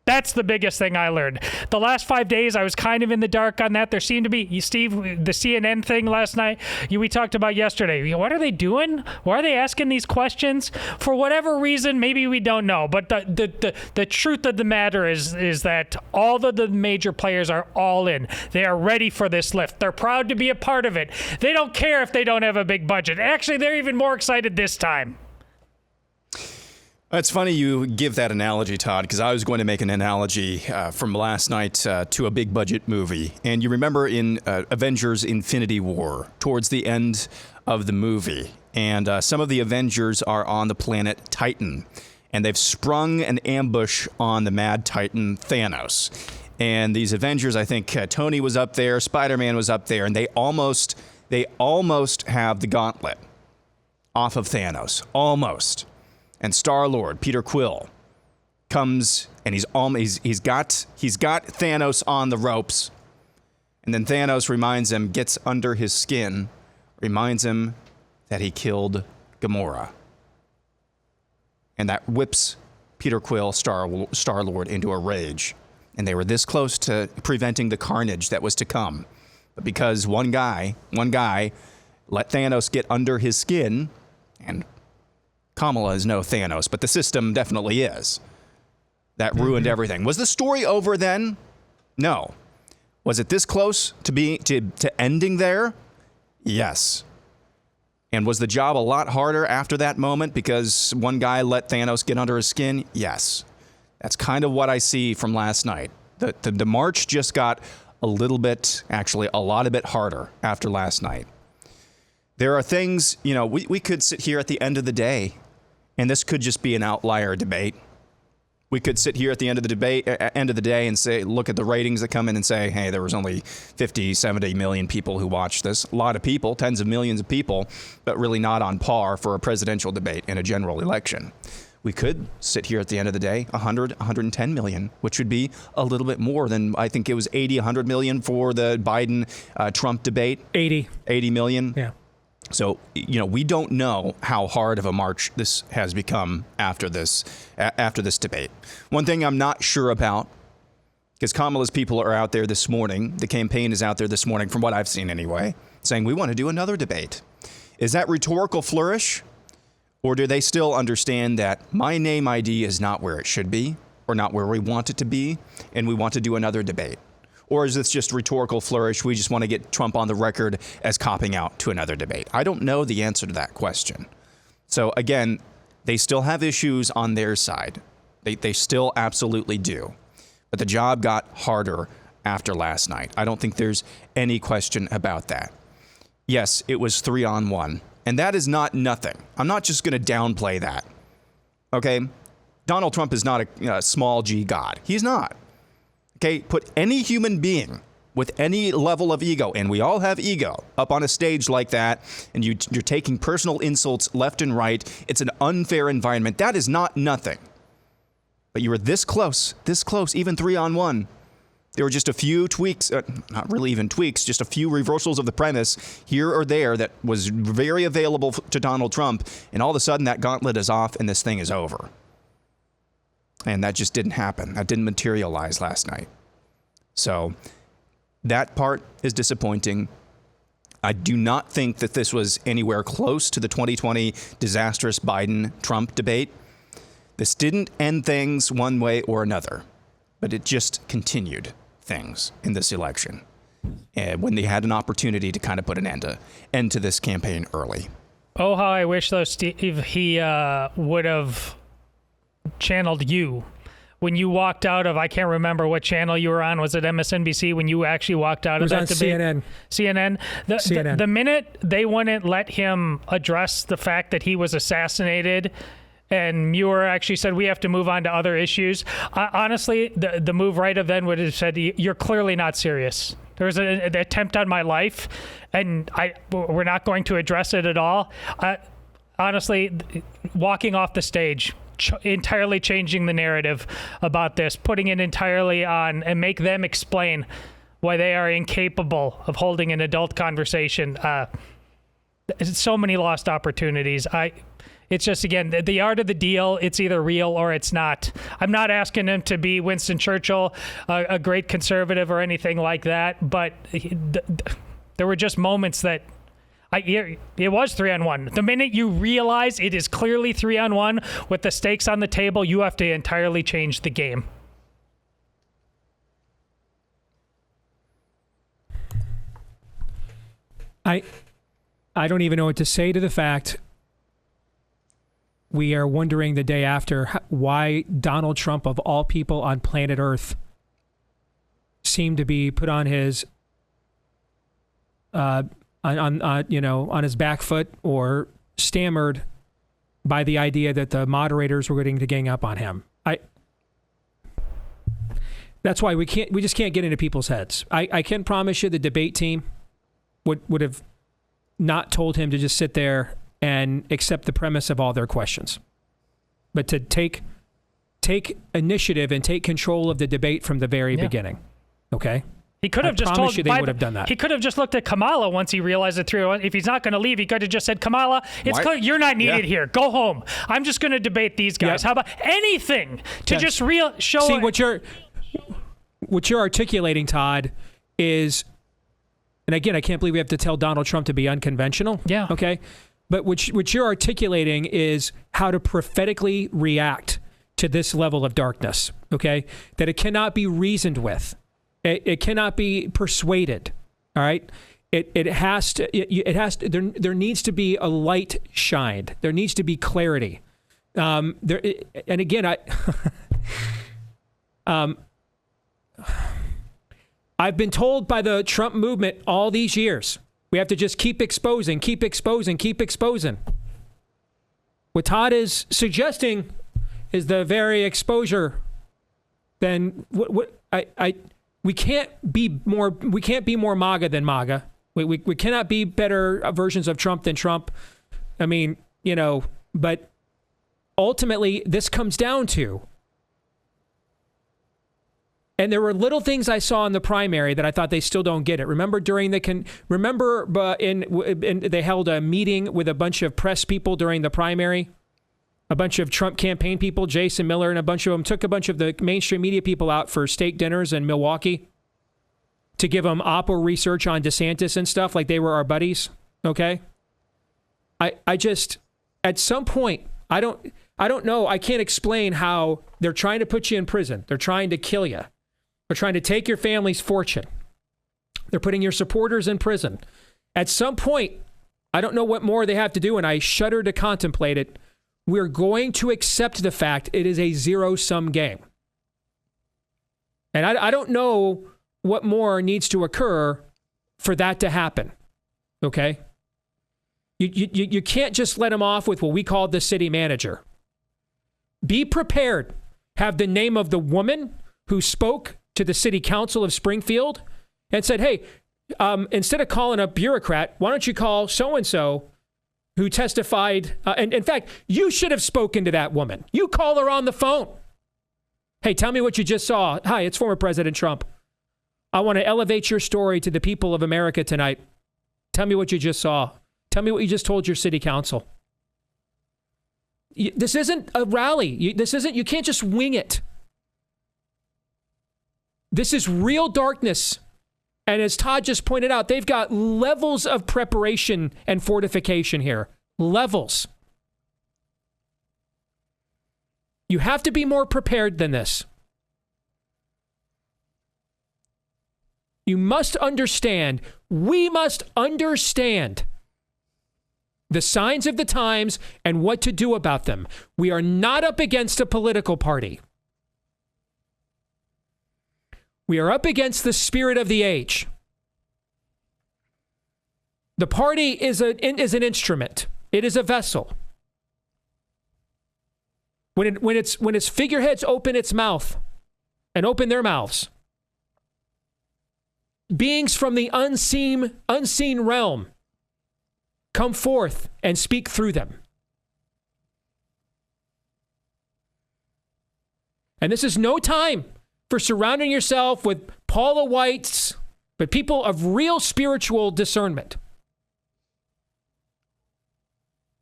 That's the biggest thing I learned. The last 5 days, I was kind of in the dark on that. There seemed to be, Steve, the CNN thing last night, we talked about yesterday. What are they doing? Why are they asking these questions? For whatever reason, maybe we don't know. But the truth of the matter is that all of the major players are all in. They are ready for this lift. They're proud to be a part of it. They don't care if they don't have a big budget. Actually, they're even more excited this time. It's funny you give that analogy, Todd, because I was going to make an analogy from last night to a big budget movie. And you remember in Avengers Infinity War, towards the end of the movie, and some of the Avengers are on the planet Titan, and they've sprung an ambush on the mad Titan Thanos. And these Avengers, I think Tony was up there, Spider-Man was up there, and they almost have the gauntlet off of Thanos. Almost. And Star-Lord, Peter Quill, comes and he's got Thanos on the ropes. And then Thanos gets under his skin, reminds him that he killed Gamora. And that whips Peter Quill, Star-Lord, into a rage. And they were this close to preventing the carnage that was to come. But because one guy let Thanos get under his skin, and Kamala is no Thanos, but the system definitely is. That ruined everything. Was the story over then? No. Was it this close to ending there? Yes. And was the job a lot harder after that moment because one guy let Thanos get under his skin? Yes. That's kind of what I see from last night. The march just got a little bit, actually a lot of bit harder after last night. There are things, we could sit here at the end of the day, and this could just be an outlier debate. We could sit here at the end of the day and say, look at the ratings that come in and say, hey, there was only 50, 70 million people who watched this. A lot of people, tens of millions of people, but really not on par for a presidential debate in a general election. We could sit here at the end of the day, 100, 110 million, which would be a little bit more than, I think it was 80, 100 million for the Biden-Trump debate. 80 million. Yeah. So, we don't know how hard of a march this has become after this debate. One thing I'm not sure about, because Kamala's people are out there this morning, the campaign is out there this morning, from what I've seen anyway, saying we want to do another debate. Is that rhetorical flourish? Or do they still understand that my name ID is not where it should be, or not where we want it to be, and we want to do another debate? Or is this just rhetorical flourish? We just want to get Trump on the record as copping out to another debate. I don't know the answer to that question. So again, they still have issues on their side. They still absolutely do. But the job got harder after last night. I don't think there's any question about that. Yes, it was 3-on-1. And that is not nothing. I'm not just going to downplay that. Okay? Donald Trump is not a small g god. He's not. Okay? Put any human being with any level of ego, and we all have ego, up on a stage like that, and you're taking personal insults left and right. It's an unfair environment. That is not nothing. But you were this close, even 3-on-1. There were just a few tweaks, not really even tweaks, just a few reversals of the premise here or there that was very available to Donald Trump, and all of a sudden that gauntlet is off and this thing is over. And that just didn't happen. That didn't materialize last night. So that part is disappointing. I do not think that this was anywhere close to the 2020 disastrous Biden-Trump debate. This didn't end things one way or another, but it just continued things in this election when they had an opportunity to kind of put an end to this campaign early. Oh, how I wish, though, Steve, he would have channeled you. When you walked out of, I can't remember what channel you were on. Was it MSNBC when you actually walked out of that debate? CNN. CNN. The minute they wouldn't let him address the fact that he was assassinated, and Muir actually said, we have to move on to other issues. Honestly, the move right of then would have said, you're clearly not serious. There was an attempt on my life, and we're not going to address it at all. Honestly, walking off the stage, entirely changing the narrative about this, putting it entirely on, and make them explain why they are incapable of holding an adult conversation. So many lost opportunities. It's just, again, the art of the deal. It's either real or it's not. I'm not asking him to be Winston Churchill, a great conservative or anything like that, but there were just moments that it was 3-on-1. The minute you realize it is clearly 3-on-1 with the stakes on the table, you have to entirely change the game. I don't even know what to say to the fact we are wondering the day after why Donald Trump, of all people on planet Earth, seemed to be put on his on his back foot or stammered by the idea that the moderators were going to gang up on him. That's why we just can't get into people's heads. I can promise you the debate team would have not told him to just sit there and accept the premise of all their questions, but to take initiative and take control of the debate from the very beginning. Okay. He could have just told you they would have done that. He could have just looked at Kamala once he realized it through. If he's not going to leave, he could have just said, Kamala, it's clear you're not needed here. Go home. I'm just going to debate these guys. How about anything to just show? See, what you're articulating, Todd, is, and again, I can't believe we have to tell Donald Trump to be unconventional. Yeah. Okay. But what you're articulating is how to prophetically react to this level of darkness. Okay. That it cannot be reasoned with. It cannot be persuaded. All right. It has to. There needs to be a light shined. There needs to be clarity. And again, I've been told by the Trump movement all these years, we have to just keep exposing. What Todd is suggesting is the very exposure. Then we can't be more MAGA than MAGA. We cannot be better versions of Trump than Trump. I mean, but ultimately this comes down to, and there were little things I saw in the primary that I thought they still don't get it. Remember they held a meeting with a bunch of press people during the primary, a bunch of Trump campaign people, Jason Miller and a bunch of them took a bunch of the mainstream media people out for steak dinners in Milwaukee to give them Oppo research on DeSantis and stuff, like they were our buddies. Okay. I just, at some point, I don't know. I can't explain how they're trying to put you in prison. They're trying to kill you. They're trying to take your family's fortune. They're putting your supporters in prison. At some point, I don't know what more they have to do, and I shudder to contemplate it. We're going to accept the fact it is a zero-sum game. And I don't know what more needs to occur for that to happen. Okay? You can't just let him off with what we call the city manager. Be prepared. Have the name of the woman who spoke to the city council of Springfield and said, hey, instead of calling a bureaucrat, why don't you call so-and-so who testified? And in fact, you should have spoken to that woman. You call her on the phone. Hey, tell me what you just saw. Hi, it's former President Trump. I want to elevate your story to the people of America tonight. Tell me what you just saw. Tell me what you just told your city council. This isn't a rally. You can't just wing it. This is real darkness. And as Todd just pointed out, they've got levels of preparation and fortification here. Levels. You have to be more prepared than this. You must understand, we must understand the signs of the times and what to do about them. We are not up against a political party. We are up against the spirit of the age. The party is an instrument. It is a vessel. When its figureheads open its mouth and open their mouths, beings from the unseen realm come forth and speak through them. And this is no time for surrounding yourself with Paula Whites, but people of real spiritual discernment.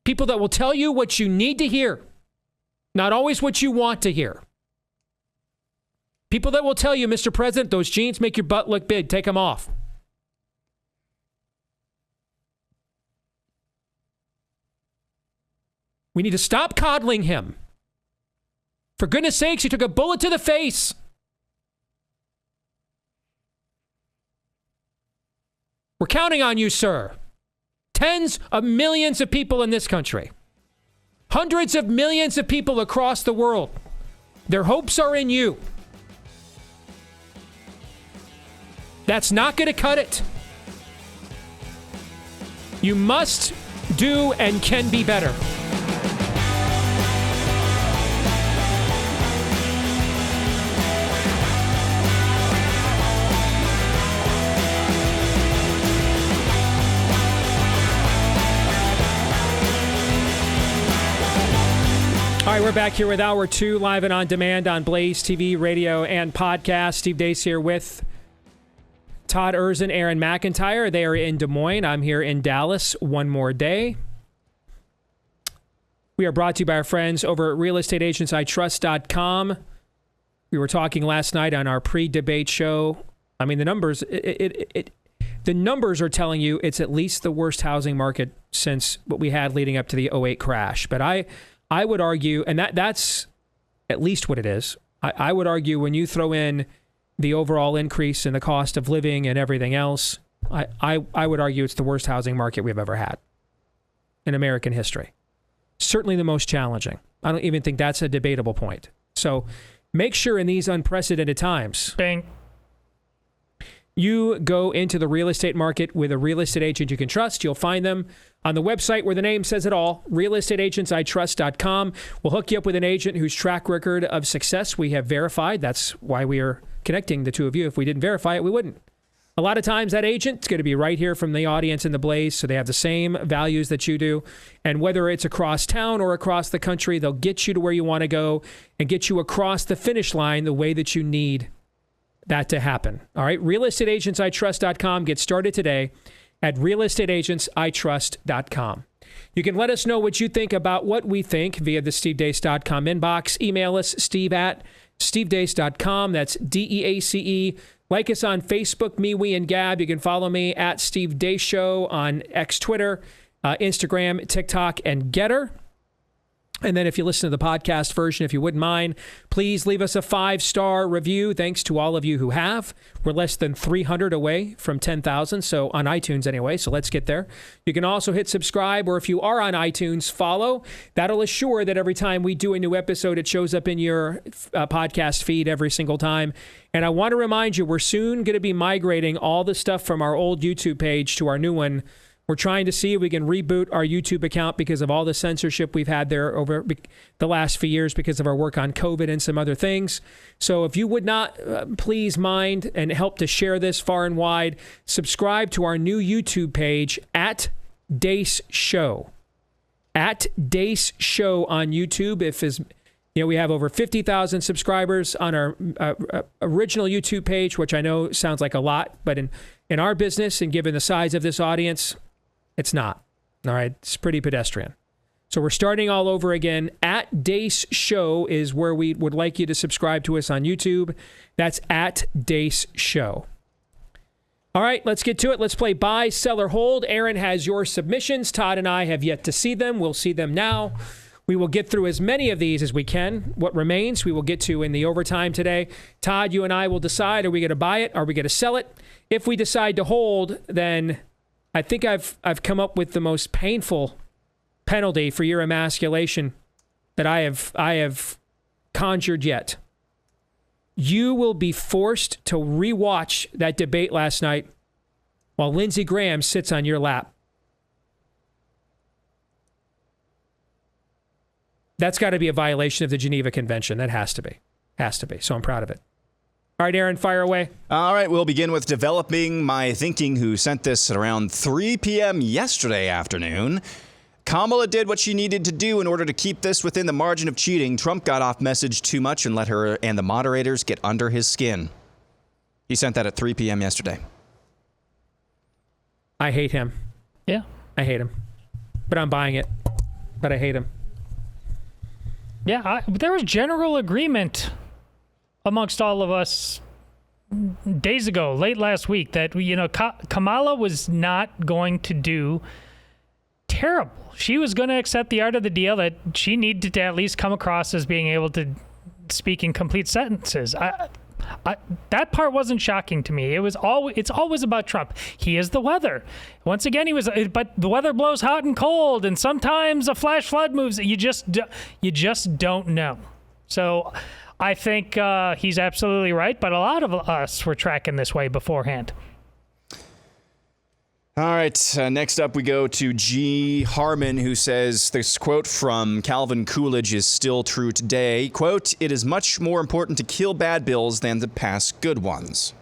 People that will tell you what you need to hear, not always what you want to hear. People that will tell you, Mr. President, those jeans make your butt look big. Take them off. We need to stop coddling him. For goodness sakes, he took a bullet to the face. We're counting on you, sir. Tens of millions of people in this country. Hundreds of millions of people across the world. Their hopes are in you. That's not going to cut it. You must do and can be better. All right, we're back here with Hour 2, live and on demand on Blaze TV, radio, and podcast. Steve Deace here with Todd Erzin, Aaron McIntyre. They are in Des Moines. I'm here in Dallas. One more day. We are brought to you by our friends over at realestateagentsitrust.com. We were talking last night on our pre-debate show. I mean, the numbers, the numbers are telling you it's at least the worst housing market since what we had leading up to the 2008 crash. But I would argue, and that's at least what it is. I would argue when you throw in the overall increase in the cost of living and everything else, I would argue it's the worst housing market we've ever had in American history. Certainly the most challenging. I don't even think that's a debatable point. So make sure in these unprecedented times, Bang. You go into the real estate market with a real estate agent you can trust. You'll find them on the website where the name says it all, realestateagentsitrust.com. We'll hook you up with an agent whose track record of success we have verified. That's why we are connecting the two of you. If we didn't verify it, we wouldn't. A lot of times that agent's going to be right here from the audience in the Blaze, so they have the same values that you do. And whether it's across town or across the country, they'll get you to where you want to go and get you across the finish line the way that you need that to happen. All right, realestateagentsitrust.com. Get started today at realestateagentsitrust.com. You can let us know what you think about what we think via the stevedeace.com inbox. Email us, steve@stevedeace.com. That's DEACE. Like us on Facebook, me, we, and Gab. You can follow me at Steve Deace Show on X, Twitter, Instagram, TikTok, and Getter. And then if you listen to the podcast version, if you wouldn't mind, please leave us a 5-star review. Thanks to all of you who have. We're less than 300 away from 10,000, so on iTunes anyway, so let's get there. You can also hit subscribe, or if you are on iTunes, follow. That'll assure that every time we do a new episode, it shows up in your podcast feed every single time. And I want to remind you, we're soon going to be migrating all the stuff from our old YouTube page to our new one We're trying to see if we can reboot our YouTube account because of all the censorship we've had there over the last few years because of our work on COVID and some other things. So if you would not please mind and help to share this far and wide, subscribe to our new YouTube page at Dace Show. At Dace Show on YouTube. We have over 50,000 subscribers on our original YouTube page, which I know sounds like a lot, but in our business and given the size of this audience, it's not. All right. It's pretty pedestrian. So we're starting all over again. At Dace Show is where we would like you to subscribe to us on YouTube. That's at Dace Show. All right, let's get to it. Let's play buy, sell, or hold. Aaron has your submissions. Todd and I have yet to see them. We'll see them now. We will get through as many of these as we can. What remains, we will get to in the overtime today. Todd, you and I will decide, are we going to buy it? Are we going to sell it? If we decide to hold, then I think I've come up with the most painful penalty for your emasculation that I have conjured yet. You will be forced to rewatch that debate last night while Lindsey Graham sits on your lap. That's got to be a violation of the Geneva Convention. That has to be. Has to be. So I'm proud of it. All right, Aaron, fire away. All right, we'll begin with Developing My Thinking, who sent this at around 3 p.m. yesterday afternoon. Kamala did what she needed to do in order to keep this within the margin of cheating. Trump got off message too much and let her and the moderators get under his skin. He sent that at 3 p.m. yesterday. I hate him. Yeah. I hate him. But I'm buying it. But I hate him. Yeah, there was general agreement amongst all of us days ago, late last week, that Kamala was not going to do terrible. She was going to accept the art of the deal, that she needed to at least come across as being able to speak in complete sentences. That part wasn't shocking to me. It's always about Trump. He is the weather. Once again, but the weather blows hot and cold, and sometimes a flash flood moves. You just don't know. So I think he's absolutely right, but a lot of us were tracking this way beforehand. All right, next up we go to G. Harmon, who says this quote from Calvin Coolidge is still true today. Quote, "It is much more important to kill bad bills than to pass good ones."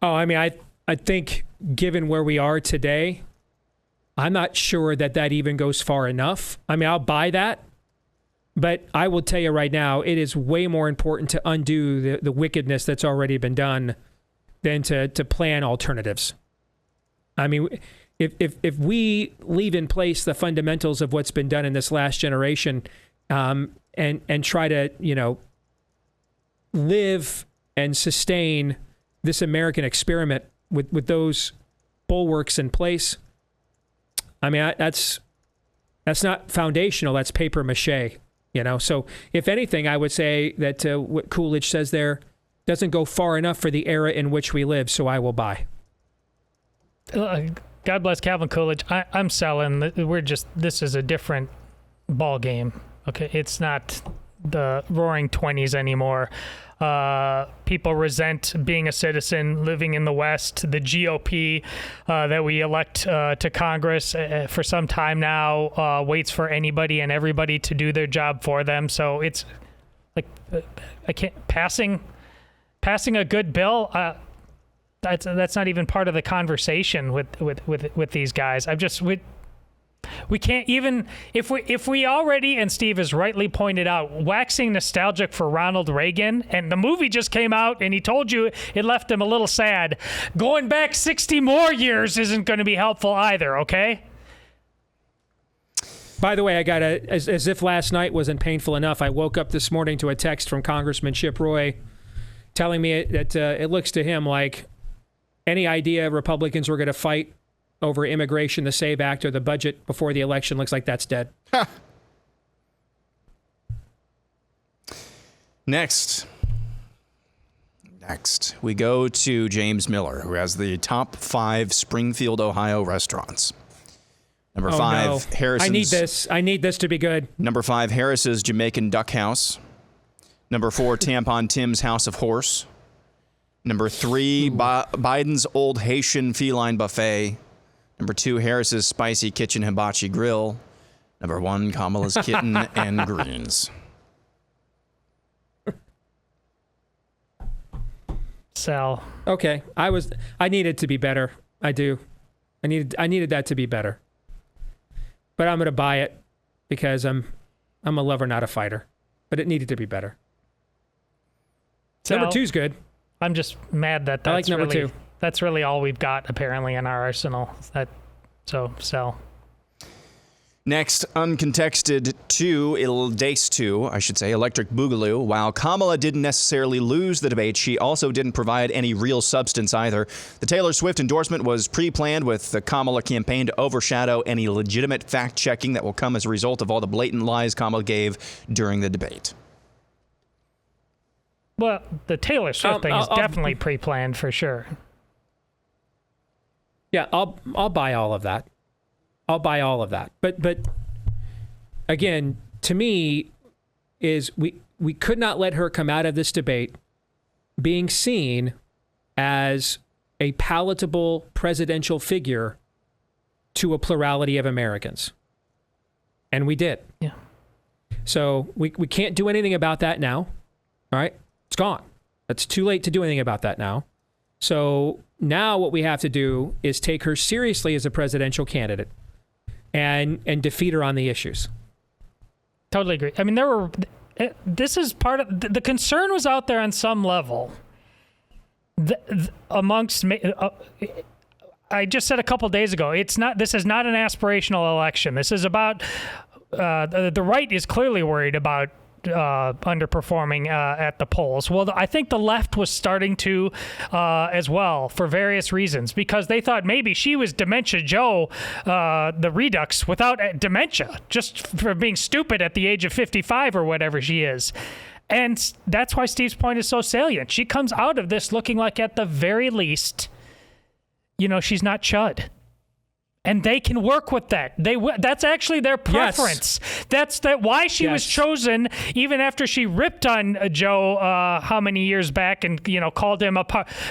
Oh, I mean, I think given where we are today, I'm not sure that even goes far enough. I mean, I'll buy that. But I will tell you right now, it is way more important to undo the wickedness that's already been done than to plan alternatives. I mean, if we leave in place the fundamentals of what's been done in this last generation, and try to live and sustain this American experiment with those bulwarks in place, I mean that's not foundational. That's paper mache. So if anything, I would say that what Coolidge says there doesn't go far enough for the era in which we live, so I will buy. God bless Calvin Coolidge. I'm selling. This is a different ball game. Okay, it's not the Roaring 20s anymore. People resent being a citizen, living in the West. The GOP that we elect to Congress for some time now waits for anybody and everybody to do their job for them. So it's like I can't passing a good bill. That's not even part of the conversation with these guys. We can't even if we already, and Steve has rightly pointed out, waxing nostalgic for Ronald Reagan, and the movie just came out and he told you it left him a little sad. Going back 60 more years isn't going to be helpful either, okay? By the way, I got as if last night wasn't painful enough, I woke up this morning to a text from Congressman Chip Roy telling me that it looks to him like any idea Republicans were going to fight over immigration, the SAVE Act, or the budget before the election looks like that's dead. Next, we go to James Miller, who has the top 5 Springfield, Ohio restaurants. Number 5, no. Harrison's. I need this to be good. Number 5, Harris's Jamaican Duck House. Number 4, Tampon Tim's House of Horse. Number 3, Biden's Old Haitian Feline Buffet. Number 2, Harris's Spicy Kitchen Hibachi Grill. Number 1, Kamala's Kitten and Greens. Sal. Okay, I needed to be better. I do. I needed that to be better. But I'm going to buy it because I'm a lover, not a fighter. But it needed to be better. Sal, number 2's good. I'm just mad that I like number 2. That's really all we've got apparently in our arsenal. Sal. Next, uncontested 2, Dace 2, I should say, Electric Boogaloo. While Kamala didn't necessarily lose the debate, she also didn't provide any real substance either. The Taylor Swift endorsement was pre-planned with the Kamala campaign to overshadow any legitimate fact-checking that will come as a result of all the blatant lies Kamala gave during the debate. Well, the Taylor Swift thing is definitely pre-planned for sure. Yeah, I'll buy all of that. I'll buy all of that. But again, to me, is we could not let her come out of this debate being seen as a palatable presidential figure to a plurality of Americans. And we did. Yeah. So we can't do anything about that now. All right? It's gone. It's too late to do anything about that now. So now what we have to do is take her seriously as a presidential candidate and defeat her on the issues. Totally agree. I mean, this is part of the concern was out there on some level. I just said a couple days ago, this is not an aspirational election. This is about the right is clearly worried about underperforming at the polls. Well, I think the left was starting to as well for various reasons, because they thought maybe she was Dementia Joe, the Redux, without dementia, just for being stupid at the age of 55 or whatever she is. And that's why Steve's point is so salient. She comes out of this looking like, at the very least, she's not chud. And they can work with that. That's actually their preference. Yes. That's why she was chosen, even after she ripped on Joe how many years back and called him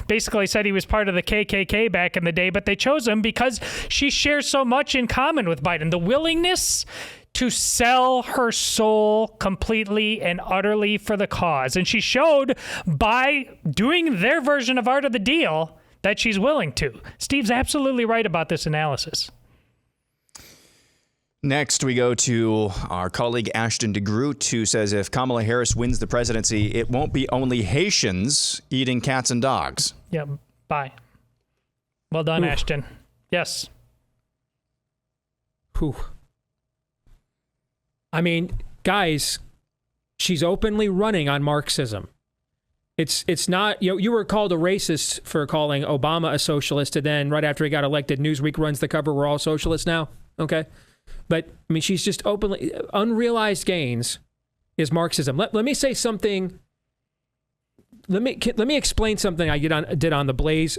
basically said he was part of the KKK back in the day. But they chose him because she shares so much in common with Biden. The willingness to sell her soul completely and utterly for the cause. And she showed by doing their version of Art of the Deal that she's willing to. Steve's absolutely right about this analysis. Next, we go to our colleague Ashton DeGroot, who says if Kamala Harris wins the presidency, it won't be only Haitians eating cats and dogs. Yeah, bye. Well done, Oof. Ashton. Yes. Whew. I mean, guys, she's openly running on Marxism. It's not, you were called a racist for calling Obama a socialist, and then right after he got elected, Newsweek runs the cover, we're all socialists now. Okay. But I mean, she's just openly, unrealized gains is Marxism. Let me say something. Let me explain something I did on the Blaze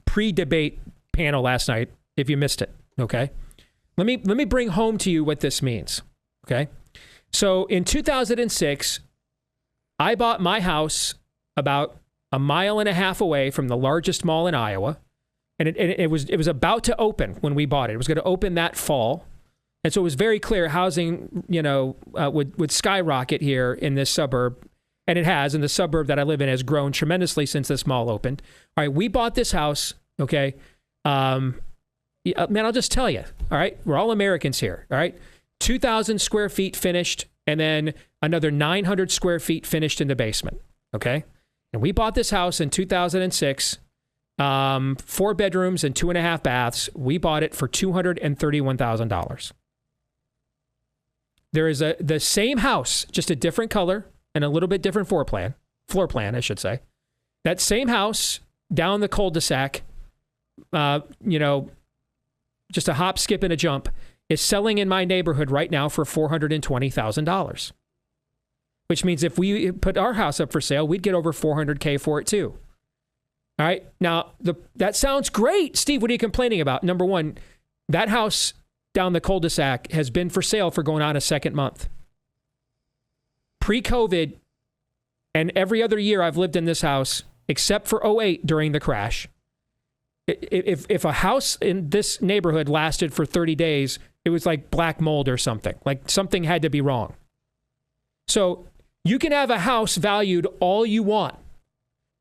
pre-debate panel last night, if you missed it. Okay. Let me bring home to you what this means. Okay. So in 2006, I bought my house about a mile and a half away from the largest mall in Iowa. And it was about to open when we bought it. It was going to open that fall. And so it was very clear housing, would skyrocket here in this suburb. And it has. And the suburb that I live in has grown tremendously since this mall opened. All right, we bought this house. Okay. Man, I'll just tell you. All right. We're all Americans here. All right. 2,000 square feet finished, and then another 900 square feet finished in the basement. Okay. And we bought this house in 2006, 4 bedrooms and 2.5 baths. We bought it for $231,000. There is the same house, just a different color and a little bit different floor plan, I should say. That same house down the cul-de-sac, just a hop, skip, and a jump, is selling in my neighborhood right now for $420,000. Which means if we put our house up for sale, we'd get over $400K for it too. All right. Now, that sounds great. Steve, what are you complaining about? Number one, that house down the cul-de-sac has been for sale for going on a second month. Pre-COVID, and every other year I've lived in this house, except for 2008 during the crash. If a house in this neighborhood lasted for 30 days, it was like black mold or something. Like something had to be wrong. So you can have a house valued all you want,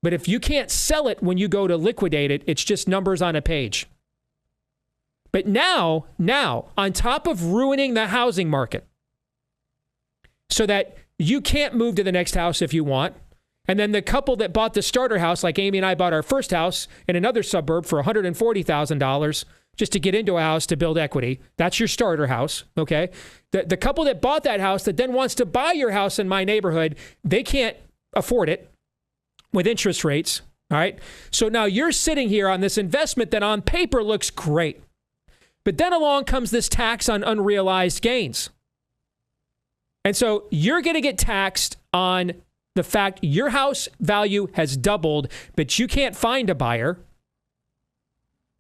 but if you can't sell it when you go to liquidate it, it's just numbers on a page. But now, on top of ruining the housing market so that you can't move to the next house if you want, and then the couple that bought the starter house, like Amy and I bought our first house in another suburb for $140,000 just to get into a house to build equity. That's your starter house, okay? The couple that bought that house that then wants to buy your house in my neighborhood, they can't afford it with interest rates, all right? So now you're sitting here on this investment that on paper looks great. But then along comes this tax on unrealized gains. And so you're going to get taxed on the fact your house value has doubled, but you can't find a buyer.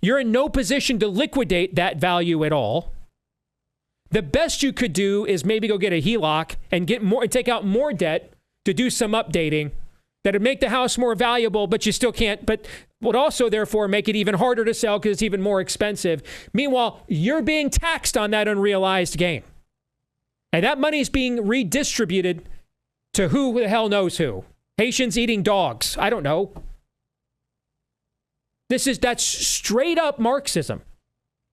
You're in no position to liquidate that value at all. The best you could do is maybe go get a HELOC and get more, take out more debt to do some updating that would make the house more valuable, but you still can't, but would also therefore make it even harder to sell because it's even more expensive. Meanwhile, you're being taxed on that unrealized gain. And that money is being redistributed to who the hell knows who. Haitians eating dogs. I don't know. That's straight up Marxism.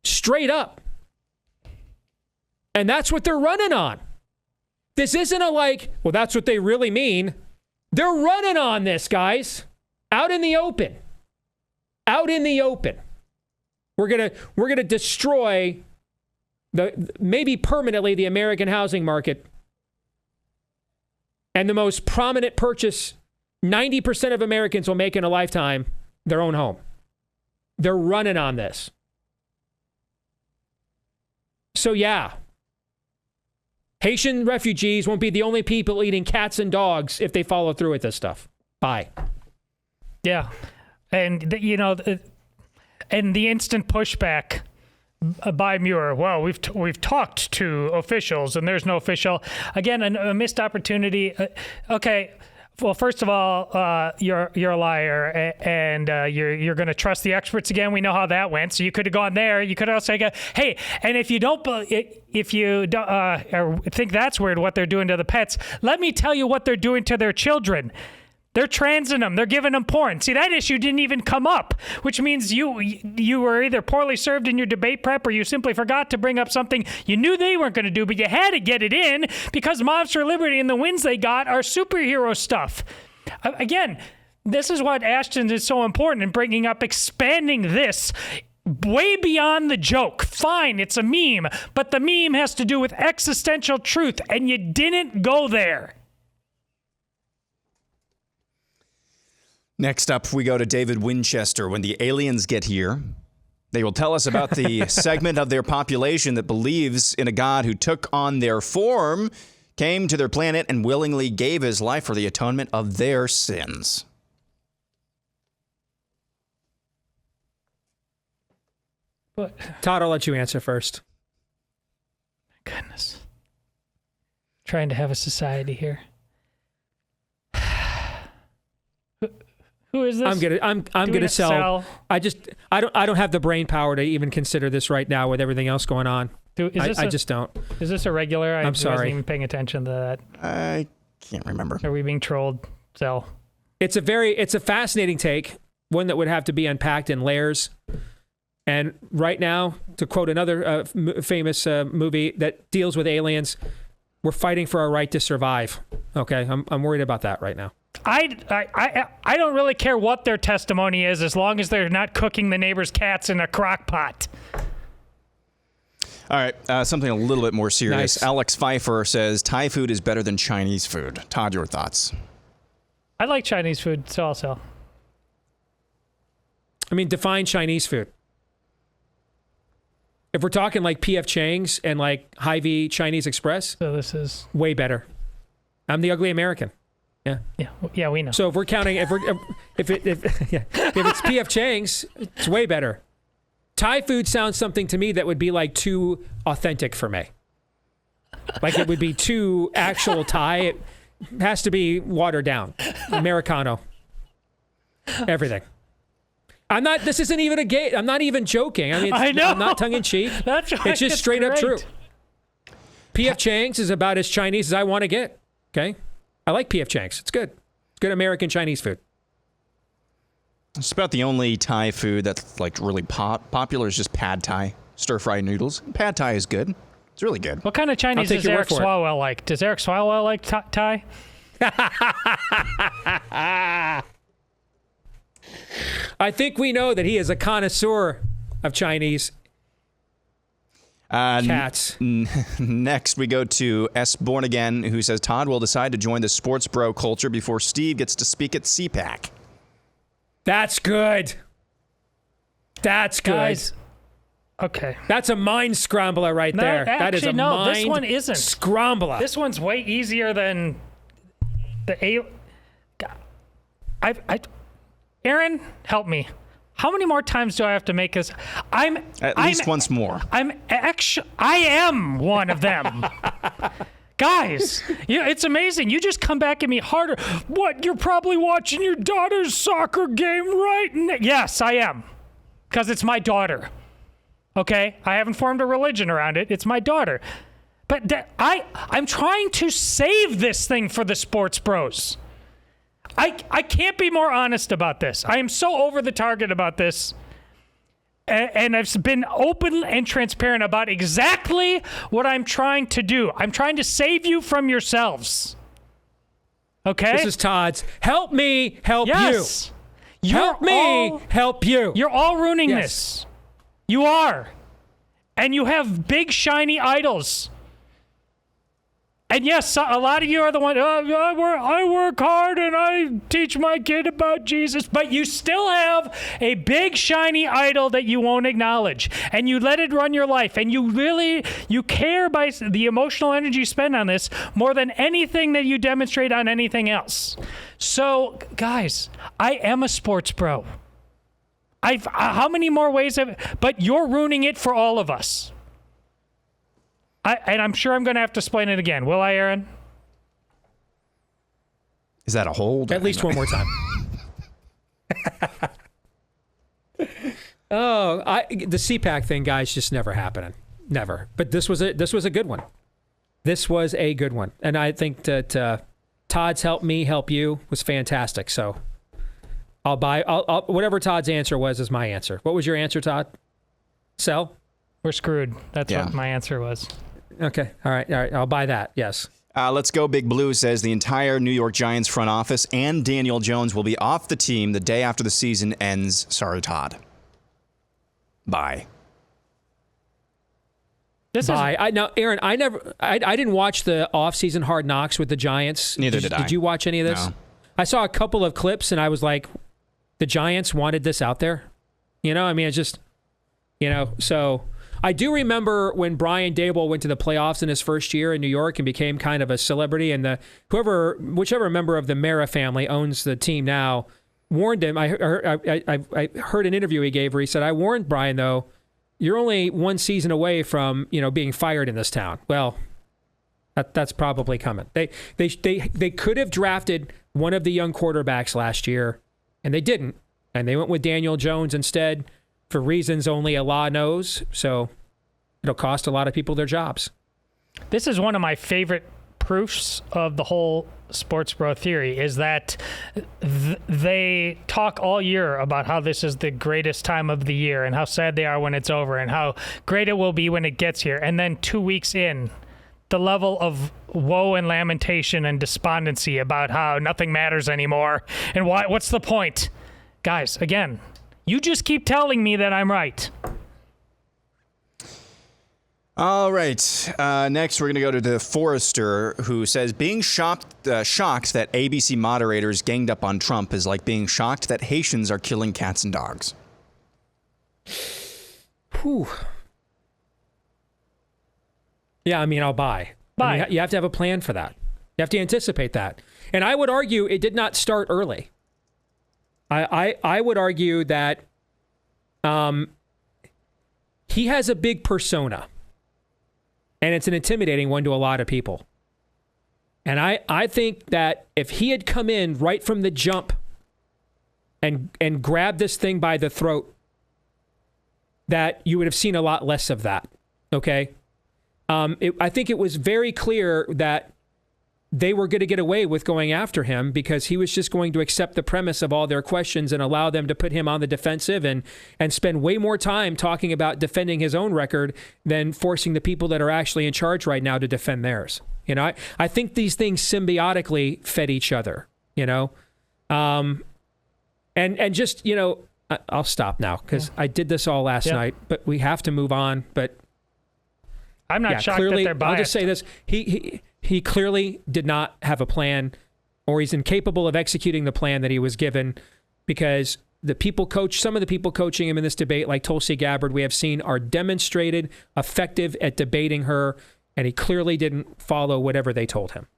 Straight up. And that's what they're running on. This isn't a like, well, that's what they really mean. They're running on this, guys. Out in the open. Out in the open. We're gonna destroy maybe permanently the American housing market. And the most prominent purchase 90% of Americans will make in a lifetime, their own home. They're running on this. So yeah, Haitian refugees won't be the only people eating cats and dogs if they follow through with this stuff. Bye. Yeah. And, and the instant pushback by Muir, well, we've talked to officials and there's no official. Again, a missed opportunity. Okay. Well, first of all, you're a liar, and you're going to trust the experts again. We know how that went. So you could have gone there. You could also go, hey, and if you don't think that's weird, what they're doing to the pets, let me tell you what they're doing to their children. They're transing them. They're giving them porn. See, that issue didn't even come up, which means you were either poorly served in your debate prep or you simply forgot to bring up something you knew they weren't going to do, but you had to get it in because Mobs for Liberty and the wins they got are superhero stuff. Again, this is what Ashton is so important in bringing up, expanding this way beyond the joke. Fine, it's a meme, but the meme has to do with existential truth, and you didn't go there. Next up, we go to David Winchester. When the aliens get here, they will tell us about the segment of their population that believes in a God who took on their form, came to their planet, and willingly gave his life for the atonement of their sins. But, Todd, I'll let you answer first. Goodness. Trying to have a society here. Who is this? I'm gonna sell. I don't have the brain power to even consider this right now with everything else going on. I just don't. Is this a regular? I'm sorry. I wasn't even paying attention to that. I can't remember. Are we being trolled? Sell. It's a fascinating take, one that would have to be unpacked in layers. And right now, to quote another famous movie that deals with aliens, we're fighting for our right to survive. Okay, I'm worried about that right now. I don't really care what their testimony is as long as they're not cooking the neighbor's cats in a crock pot. All right, something a little bit more serious. Nice. Alex Pfeiffer says Thai food is better than Chinese food. Todd, your thoughts? I like Chinese food, so I'll sell. I mean, define Chinese food. If we're talking like P.F. Chang's and like Hy-Vee Chinese Express, So this is way better. I'm the ugly American. yeah, we know. So if we're counting, if it's P.F. Chang's, it's way better. Thai food sounds something to me that would be like too authentic for me. Like it would be too actual Thai. It has to be watered down. Americano. Everything. This isn't even a gay. I'm not even joking. I mean, I know. I'm not tongue in cheek. That's right. It's just straight up great. true. P.F. Chang's is about as Chinese as I want to get. Okay? I like P.F. Chang's. It's good. It's good American Chinese food. It's about the only Thai food that's like really popular is just pad Thai, stir-fried noodles. Pad Thai is good. It's really good. What kind of Chinese does Eric Swalwell like? Does Eric Swalwell like Thai? I think we know that he is a connoisseur of Chinese cats. Next, we go to S. Born Again, who says Todd will decide to join the sports bro culture before Steve gets to speak at CPAC. That's good. That's good. Guys, okay. That's a mind scrambler right there. That is a mind this one isn't. scrambler. This one's way easier than the Aaron, help me. How many more times do I have to make this? At least once more. I am one of them. Guys, it's amazing. You just come back at me harder. What? You're probably watching your daughter's soccer game right now. Yes, I am. Because it's my daughter. Okay? I haven't formed a religion around it. It's my daughter. But I'm trying to save this thing for the sports bros. I can't be more honest about this. I am so over the target about this. And I've been open and transparent about exactly what I'm trying to do. I'm trying to save you from yourselves. Okay? This is Todd's. Help me help yes. you. Help me help you. You're all ruining this. You are. And you have big, shiny idols. And yes, a lot of you are the one, I work hard and I teach my kid about Jesus, but you still have a big, shiny idol that you won't acknowledge. And you let it run your life. And you care by the emotional energy you spend on this more than anything that you demonstrate on anything else. So, guys, I am a sports bro. How many more ways but you're ruining it for all of us. And I'm sure I'm going to have to explain it again. Will I, Aaron? Is that a hold? At least one more time. The CPAC thing, guys, just never happening. Never. But this was a good one. This was a good one. And I think that Todd's help me help you was fantastic. So I'll whatever Todd's answer was is my answer. What was your answer, Todd? Sell? We're screwed. That's what my answer was. Okay. All right. I'll buy that. Yes. Let's go. Big Blue says the entire New York Giants front office and Daniel Jones will be off the team the day after the season ends. Sorry, Todd. Bye. Now, Aaron, I didn't watch the off-season Hard Knocks with the Giants. Neither did I. Did you watch any of this? No. I saw a couple of clips and I was like, the Giants wanted this out there. I mean, it's just, so I do remember when Brian Daboll went to the playoffs in his first year in New York and became kind of a celebrity, and whichever member of the Mara family owns the team now warned him. I heard an interview he gave where he said, I warned Brian, though, you're only one season away from, being fired in this town. Well, that's probably coming. They could have drafted one of the young quarterbacks last year, and they didn't. And they went with Daniel Jones instead for reasons only Allah knows. So it'll cost a lot of people their jobs. This is one of my favorite proofs of the whole sports bro theory is that they talk all year about how this is the greatest time of the year and how sad they are when it's over and how great it will be when it gets here. And then 2 weeks in, the level of woe and lamentation and despondency about how nothing matters anymore and what's the point? Guys, again, you just keep telling me that I'm right. All right. Next, we're going to go to the Forrester, who says being shocked that ABC moderators ganged up on Trump is like being shocked that Haitians are killing cats and dogs. Whew. Yeah, I mean, I'll buy. I mean, you have to have a plan for that. You have to anticipate that. And I would argue it did not start early. I would argue that he has a big persona. And it's an intimidating one to a lot of people. And I think that if he had come in right from the jump and grabbed this thing by the throat, that you would have seen a lot less of that. Okay. I think it was very clear that they were going to get away with going after him because he was just going to accept the premise of all their questions and allow them to put him on the defensive and spend way more time talking about defending his own record than forcing the people that are actually in charge right now to defend theirs. You know, I think these things symbiotically fed each other, you know, and just, you know, I'll stop now because I did this all last night, but we have to move on. But I'm not shocked clearly, that they're biased. I'll just say this. He clearly did not have a plan, or he's incapable of executing the plan that he was given, because some of the people coaching him in this debate, like Tulsi Gabbard, we have seen are demonstrated effective at debating her, and he clearly didn't follow whatever they told him.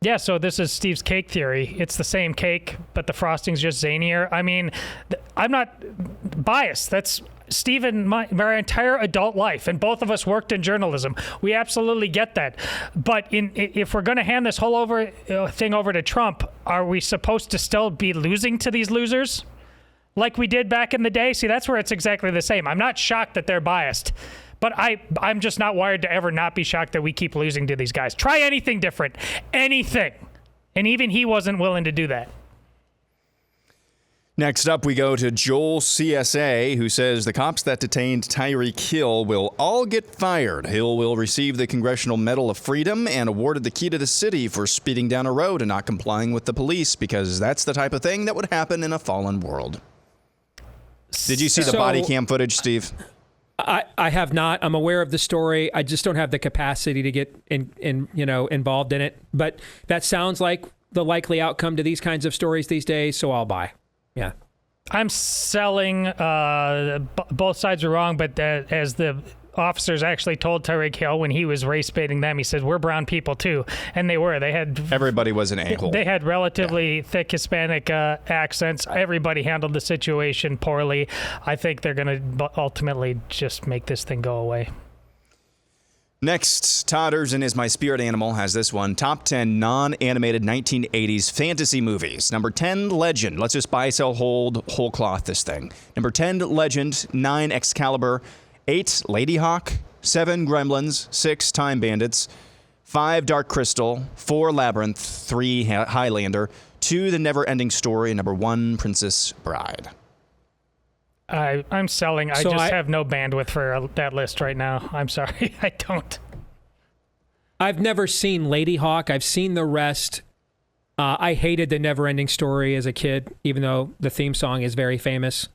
Yeah, so this is Steve's cake theory. It's the same cake, but the frosting's just zanier. I mean, I'm not biased. That's Steve and my entire adult life, and both of us worked in journalism. We absolutely get that. But if we're going to hand this whole thing over to Trump, are we supposed to still be losing to these losers like we did back in the day? See, that's where it's exactly the same. I'm not shocked that they're biased, but I'm just not wired to ever not be shocked that we keep losing to these guys. Try anything different. Anything. And even he wasn't willing to do that. Next up, we go to Joel CSA, who says the cops that detained Tyreek Hill will all get fired. Hill will receive the Congressional Medal of Freedom and awarded the key to the city for speeding down a road and not complying with the police, because that's the type of thing that would happen in a fallen world. Did you see the body cam footage, Steve? I have not. I'm aware of the story. I just don't have the capacity to get involved in it. But that sounds like the likely outcome to these kinds of stories these days, so I'll buy. Yeah. I'm selling, both sides are wrong, but as the officers actually told Tyreek Hill when he was race baiting them, he said, we're brown people too. And they were. Everybody was an a-hole. They had relatively thick Hispanic accents. Everybody handled the situation poorly. I think they're going to ultimately just make this thing go away. Next, Todd Erzin is my spirit animal, has this one. Top 10 non-animated 1980s fantasy movies. Number 10, Legend. Let's just buy, sell, hold, whole cloth this thing. Number 10, Legend. 9, Excalibur. 8, Lady Hawk. 7, Gremlins. 6, Time Bandits. 5, Dark Crystal. 4, Labyrinth. 3, Highlander. 2, The Never-Ending Story. Number 1, Princess Bride. I'm selling. I have no bandwidth for that list right now. I'm sorry. I don't. I've never seen Lady Hawk. I've seen the rest. I hated The Never-Ending Story as a kid, even though the theme song is very famous.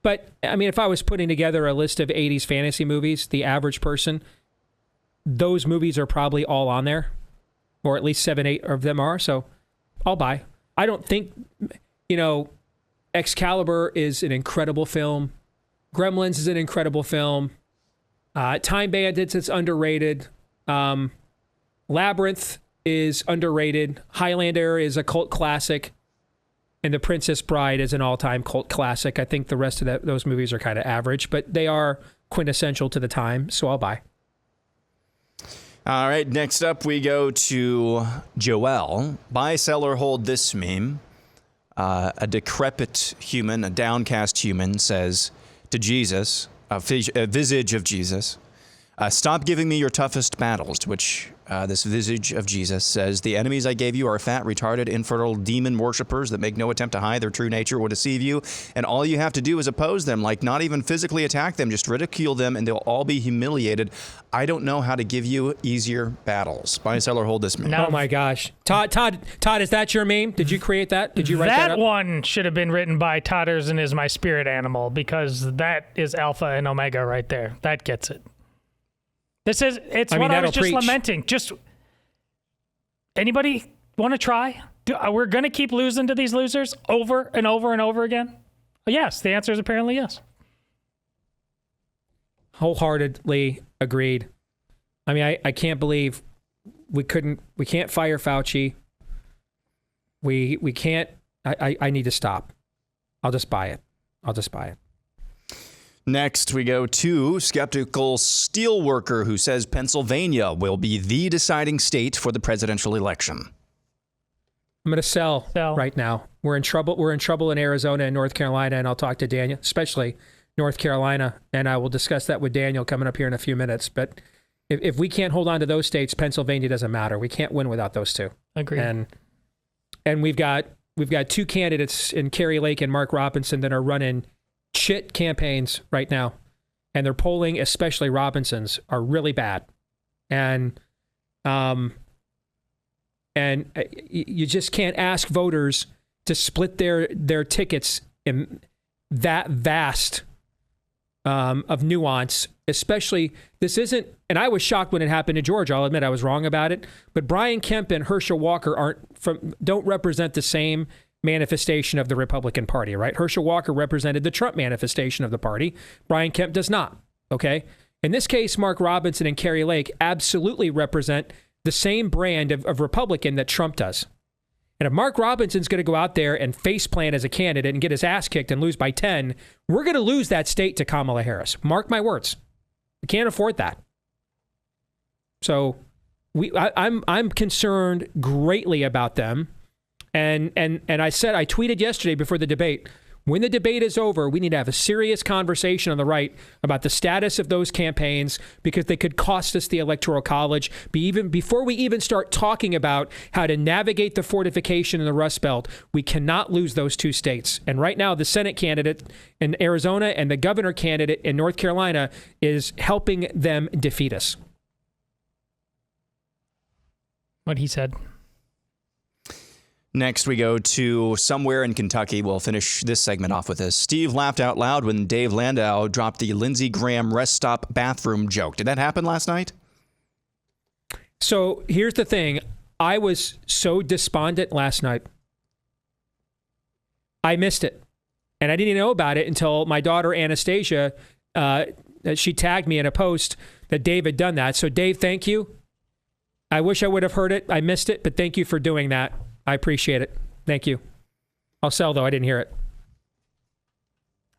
But, I mean, if I was putting together a list of 80s fantasy movies, the average person, those movies are probably all on there. Or at least 7, 8 of them are. So I'll buy. I don't think, Excalibur is an incredible film. Gremlins is an incredible film. Time Bandits is underrated. Labyrinth is underrated. Highlander is a cult classic. And The Princess Bride is an all-time cult classic. I think the rest of those movies are kind of average, but they are quintessential to the time, so I'll buy. All right, next up we go to Joel. Buy, sell, or hold this meme. A decrepit human, a downcast human, says to Jesus, a visage of Jesus, stop giving me your toughest battles, to which this visage of Jesus says, the enemies I gave you are fat, retarded, infertile demon worshippers that make no attempt to hide their true nature or deceive you, and all you have to do is oppose them, like not even physically attack them, just ridicule them, and they'll all be humiliated. I don't know how to give you easier battles. Buy, sell, or hold this meme. Oh my gosh. Todd, is that your meme? Did you create that? Did you write that up? That one should have been written by Todd Erzin is my spirit animal, because that is alpha and omega right there. That gets it. It's what I was just lamenting. Just anybody want to try? We're going to keep losing to these losers over and over and over again? Yes, the answer is apparently yes. Wholeheartedly agreed. I mean, I can't believe we can't fire Fauci. We can't, I need to stop. I'll just buy it. Next, we go to skeptical steelworker who says Pennsylvania will be the deciding state for the presidential election. I'm going to sell right now. We're in trouble. We're in trouble in Arizona and North Carolina, and I'll talk to Daniel, especially North Carolina, and I will discuss that with Daniel coming up here in a few minutes. But if we can't hold on to those states, Pennsylvania doesn't matter. We can't win without those two. Agreed. And we've got two candidates in Kerry Lake and Mark Robinson that are running shit campaigns right now, and their polling, especially Robinson's, are really bad. And you just can't ask voters to split their tickets in that vast of nuance. Especially, this isn't, and I was shocked when it happened in Georgia. I'll admit I was wrong about it. But Brian Kemp and Herschel Walker don't represent the same manifestation of the Republican Party, right? Herschel Walker represented the Trump manifestation of the party. Brian Kemp does not. Okay. In this case, Mark Robinson and Kerry Lake absolutely represent the same brand of Republican that Trump does. And if Mark Robinson's going to go out there and faceplant as a candidate and get his ass kicked and lose by 10, we're going to lose that state to Kamala Harris. Mark my words. We can't afford that. So I'm concerned greatly about them. And I tweeted yesterday before the debate, when the debate is over, we need to have a serious conversation on the right about the status of those campaigns, because they could cost us the Electoral College. Before we even start talking about how to navigate the fortification in the Rust Belt, we cannot lose those two states. And right now, the Senate candidate in Arizona and the governor candidate in North Carolina is helping them defeat us. What he said. Next, we go to somewhere in Kentucky. We'll finish this segment off with this. Steve laughed out loud when Dave Landau dropped the Lindsey Graham rest stop bathroom joke. Did that happen last night? So here's the thing. I was so despondent last night. I missed it. And I didn't know about it until my daughter Anastasia, she tagged me in a post that Dave had done that. So Dave, thank you. I wish I would have heard it. I missed it, but thank you for doing that. I appreciate it. Thank you. I'll sell, though. I didn't hear it.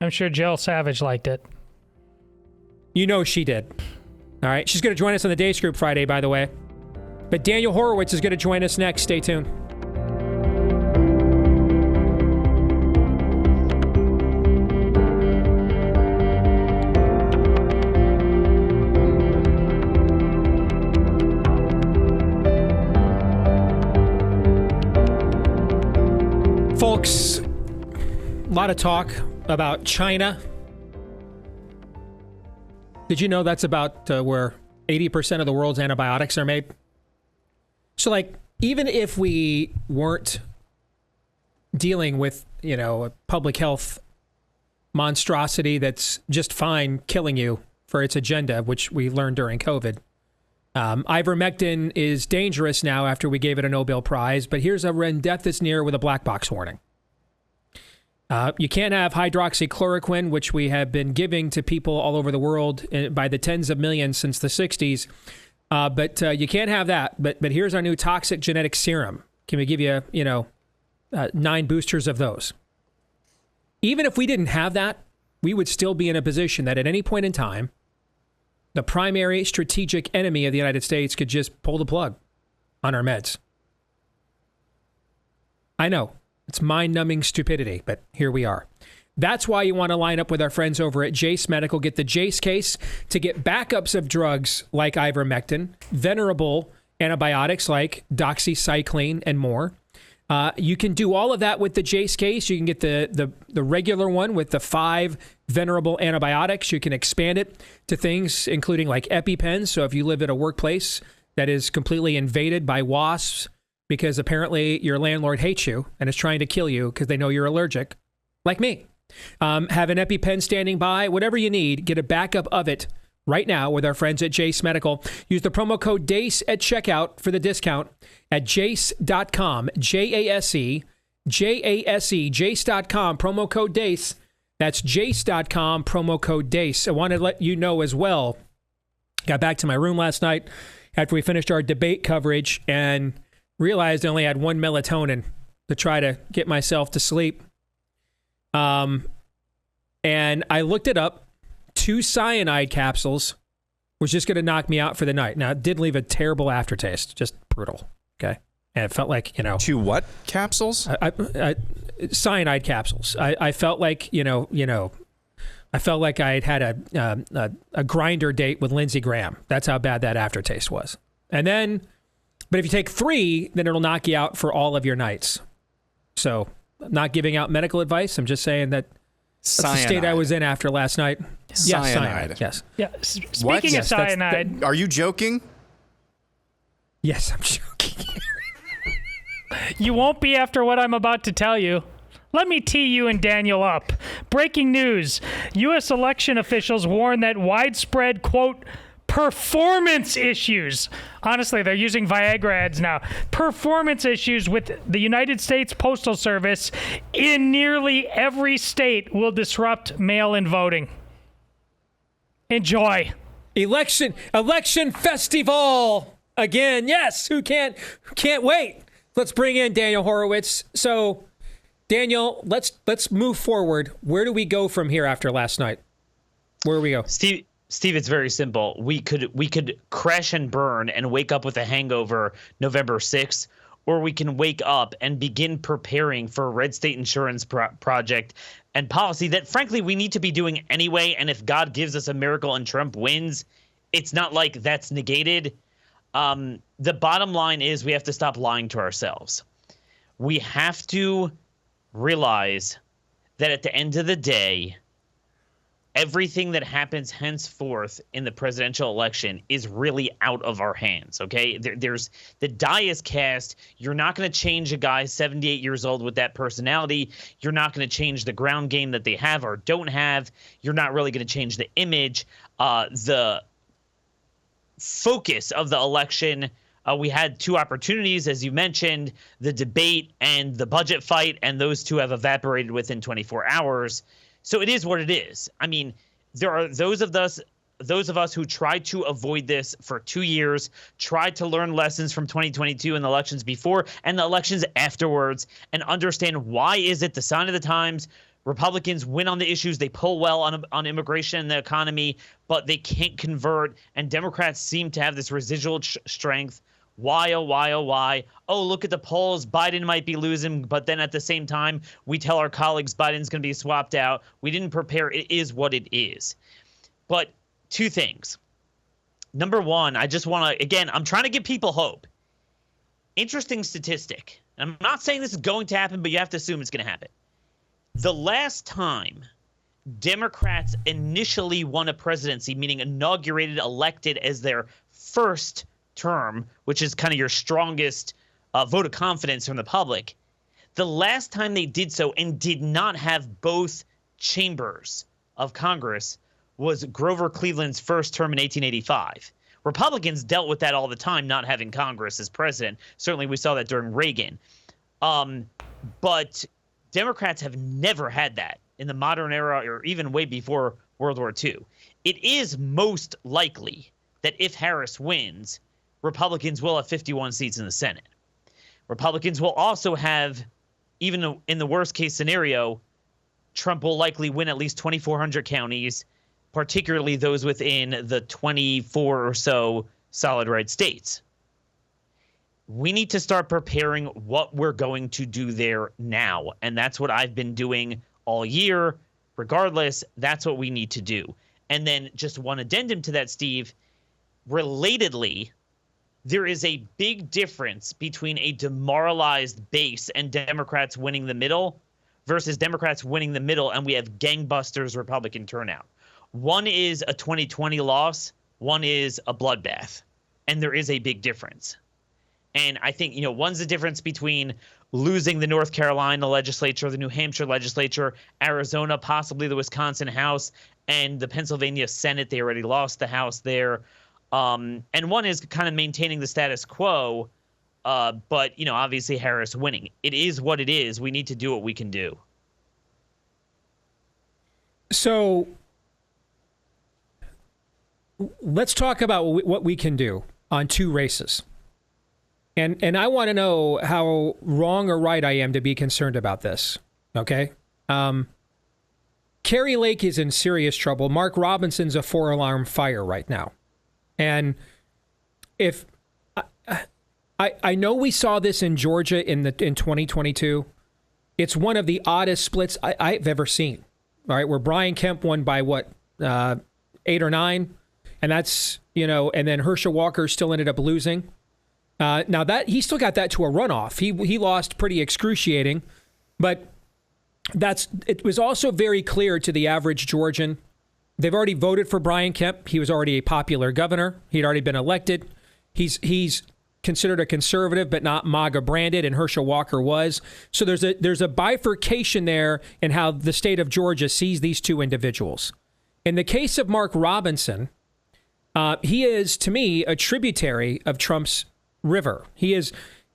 I'm sure Jill Savage liked it. You know she did. All right. She's going to join us on the Day Scoop Friday, by the way. But Daniel Horowitz is going to join us next. Stay tuned. Folks, a lot of talk about China. Did you know that's about where 80% of the world's antibiotics are made? So, even if we weren't dealing with, a public health monstrosity that's just fine killing you for its agenda, which we learned during COVID, ivermectin is dangerous now after we gave it a Nobel Prize, but here's a when death is near with a black box warning. You can't have hydroxychloroquine, which we have been giving to people all over the world by the tens of millions since the 60s. But you can't have that. But here's our new toxic genetic serum. Can we give you, 9 boosters of those? Even if we didn't have that, we would still be in a position that at any point in time, the primary strategic enemy of the United States could just pull the plug on our meds. I know, it's mind-numbing stupidity, but here we are. That's why you want to line up with our friends over at Jace Medical. Get the Jace case to get backups of drugs like ivermectin, venerable antibiotics like doxycycline, and more. You can do all of that with the Jace case. You can get the regular one with the 5 venerable antibiotics. You can expand it to things including like EpiPens. So if you live at a workplace that is completely invaded by wasps because apparently your landlord hates you and is trying to kill you because they know you're allergic, like me, have an EpiPen standing by, whatever you need, get a backup of it right now with our friends at Jace Medical. Use the promo code DACE at checkout for the discount at jace.com, Jase, jace.com, promo code DACE. That's jace.com, promo code DACE. I want to let you know as well, got back to my room last night after we finished our debate coverage and realized I only had 1 melatonin to try to get myself to sleep. And I looked it up. 2 cyanide capsules was just going to knock me out for the night. Now, it did leave a terrible aftertaste, just brutal, okay? And it felt like, 2 what capsules? Cyanide capsules. I felt like, I felt like I had a grinder date with Lindsey Graham. That's how bad that aftertaste was. And then, but if you take 3, then it'll knock you out for all of your nights. So I'm not giving out medical advice. I'm just saying that's the state I was in after last night. Cyanide. Yes. Yeah. Speaking of cyanide. Are you joking? Yes, I'm joking. You won't be after what I'm about to tell you. Let me tee you and Daniel up. Breaking news. U.S. election officials warn that widespread, quote, performance issues. Honestly, they're using Viagra ads now. Performance issues with the United States Postal Service in nearly every state will disrupt mail-in voting. Enjoy. Election festival again. Yes, who can't wait. Let's bring in Daniel Horowitz. So, Daniel, let's move forward. Where do we go from here after last night? Where do we go? Steve, it's very simple. We could crash and burn and wake up with a hangover November 6th, or we can wake up and begin preparing for a red state insurance project and policy that, frankly, we need to be doing anyway. And if God gives us a miracle and Trump wins, it's not like that's negated. The bottom line is we have to stop lying to ourselves. We have to realize that at the end of the day, everything that happens henceforth in the presidential election is really out of our hands, okay? There's the die is cast. You're not going to change a guy 78 years old with that personality. You're not going to change the ground game that they have or don't have. You're not really going to change the image. The focus of the election, we had 2 opportunities, as you mentioned, the debate and the budget fight, and those 2 have evaporated within 24 hours. So it is what it is. I mean, there are those of us who tried to avoid this for 2 years, tried to learn lessons from 2022 and the elections before and the elections afterwards, and understand why is it the sign of the times. Republicans win on the issues. They pull well on immigration and the economy, but they can't convert. And Democrats seem to have this residual strength. Why, oh, why, oh, why? Oh, look at the polls. Biden might be losing, but then at the same time, we tell our colleagues Biden's going to be swapped out. We didn't prepare. It is what it is. But 2 things. Number 1, I just want to, again, I'm trying to give people hope. Interesting statistic. And I'm not saying this is going to happen, but you have to assume it's going to happen. The last time Democrats initially won a presidency, meaning inaugurated, elected as their first term, which is kind of your strongest vote of confidence from the public, the last time they did so and did not have both chambers of Congress was Grover Cleveland's first term in 1885. Republicans dealt with that all the time, not having Congress as president. Certainly we saw that during Reagan. But Democrats have never had that in the modern era or even way before World War II. It is most likely that if Harris wins, Republicans will have 51 seats in the Senate. Republicans will also have, even in the worst case scenario, Trump will likely win at least 2,400 counties, particularly those within the 24 or so solid red states. We need to start preparing what we're going to do there now. And that's what I've been doing all year. Regardless, that's what we need to do. And then just one addendum to that, Steve. Relatedly, there is a big difference between a demoralized base and Democrats winning the middle versus Democrats winning the middle and we have gangbusters Republican turnout. One is a 2020 loss. One is a bloodbath. And there is a big difference. And I think, one's the difference between losing the North Carolina legislature, the New Hampshire legislature, Arizona, possibly the Wisconsin House, and the Pennsylvania Senate. They already lost the House there. And one is kind of maintaining the status quo. But, obviously Harris winning. It is what it is. We need to do what we can do. So let's talk about what we can do on 2 races. And I want to know how wrong or right I am to be concerned about this, okay? Kari Lake is in serious trouble. Mark Robinson's a 4-alarm fire right now. And if I know we saw this in Georgia in 2022. It's one of the oddest splits I've ever seen. All right, where Brian Kemp won by 8 or 9, and that's and then Herschel Walker still ended up losing. Now that he still got that to a runoff. He lost pretty excruciating, but it was also very clear to the average Georgian. They've already voted for Brian Kemp. He was already a popular governor. He'd already been elected. He's considered a conservative, but not MAGA branded, and Herschel Walker was. So there's a bifurcation there in how the state of Georgia sees these two individuals. In the case of Mark Robinson, he is, to me, a tributary of Trump's river. He's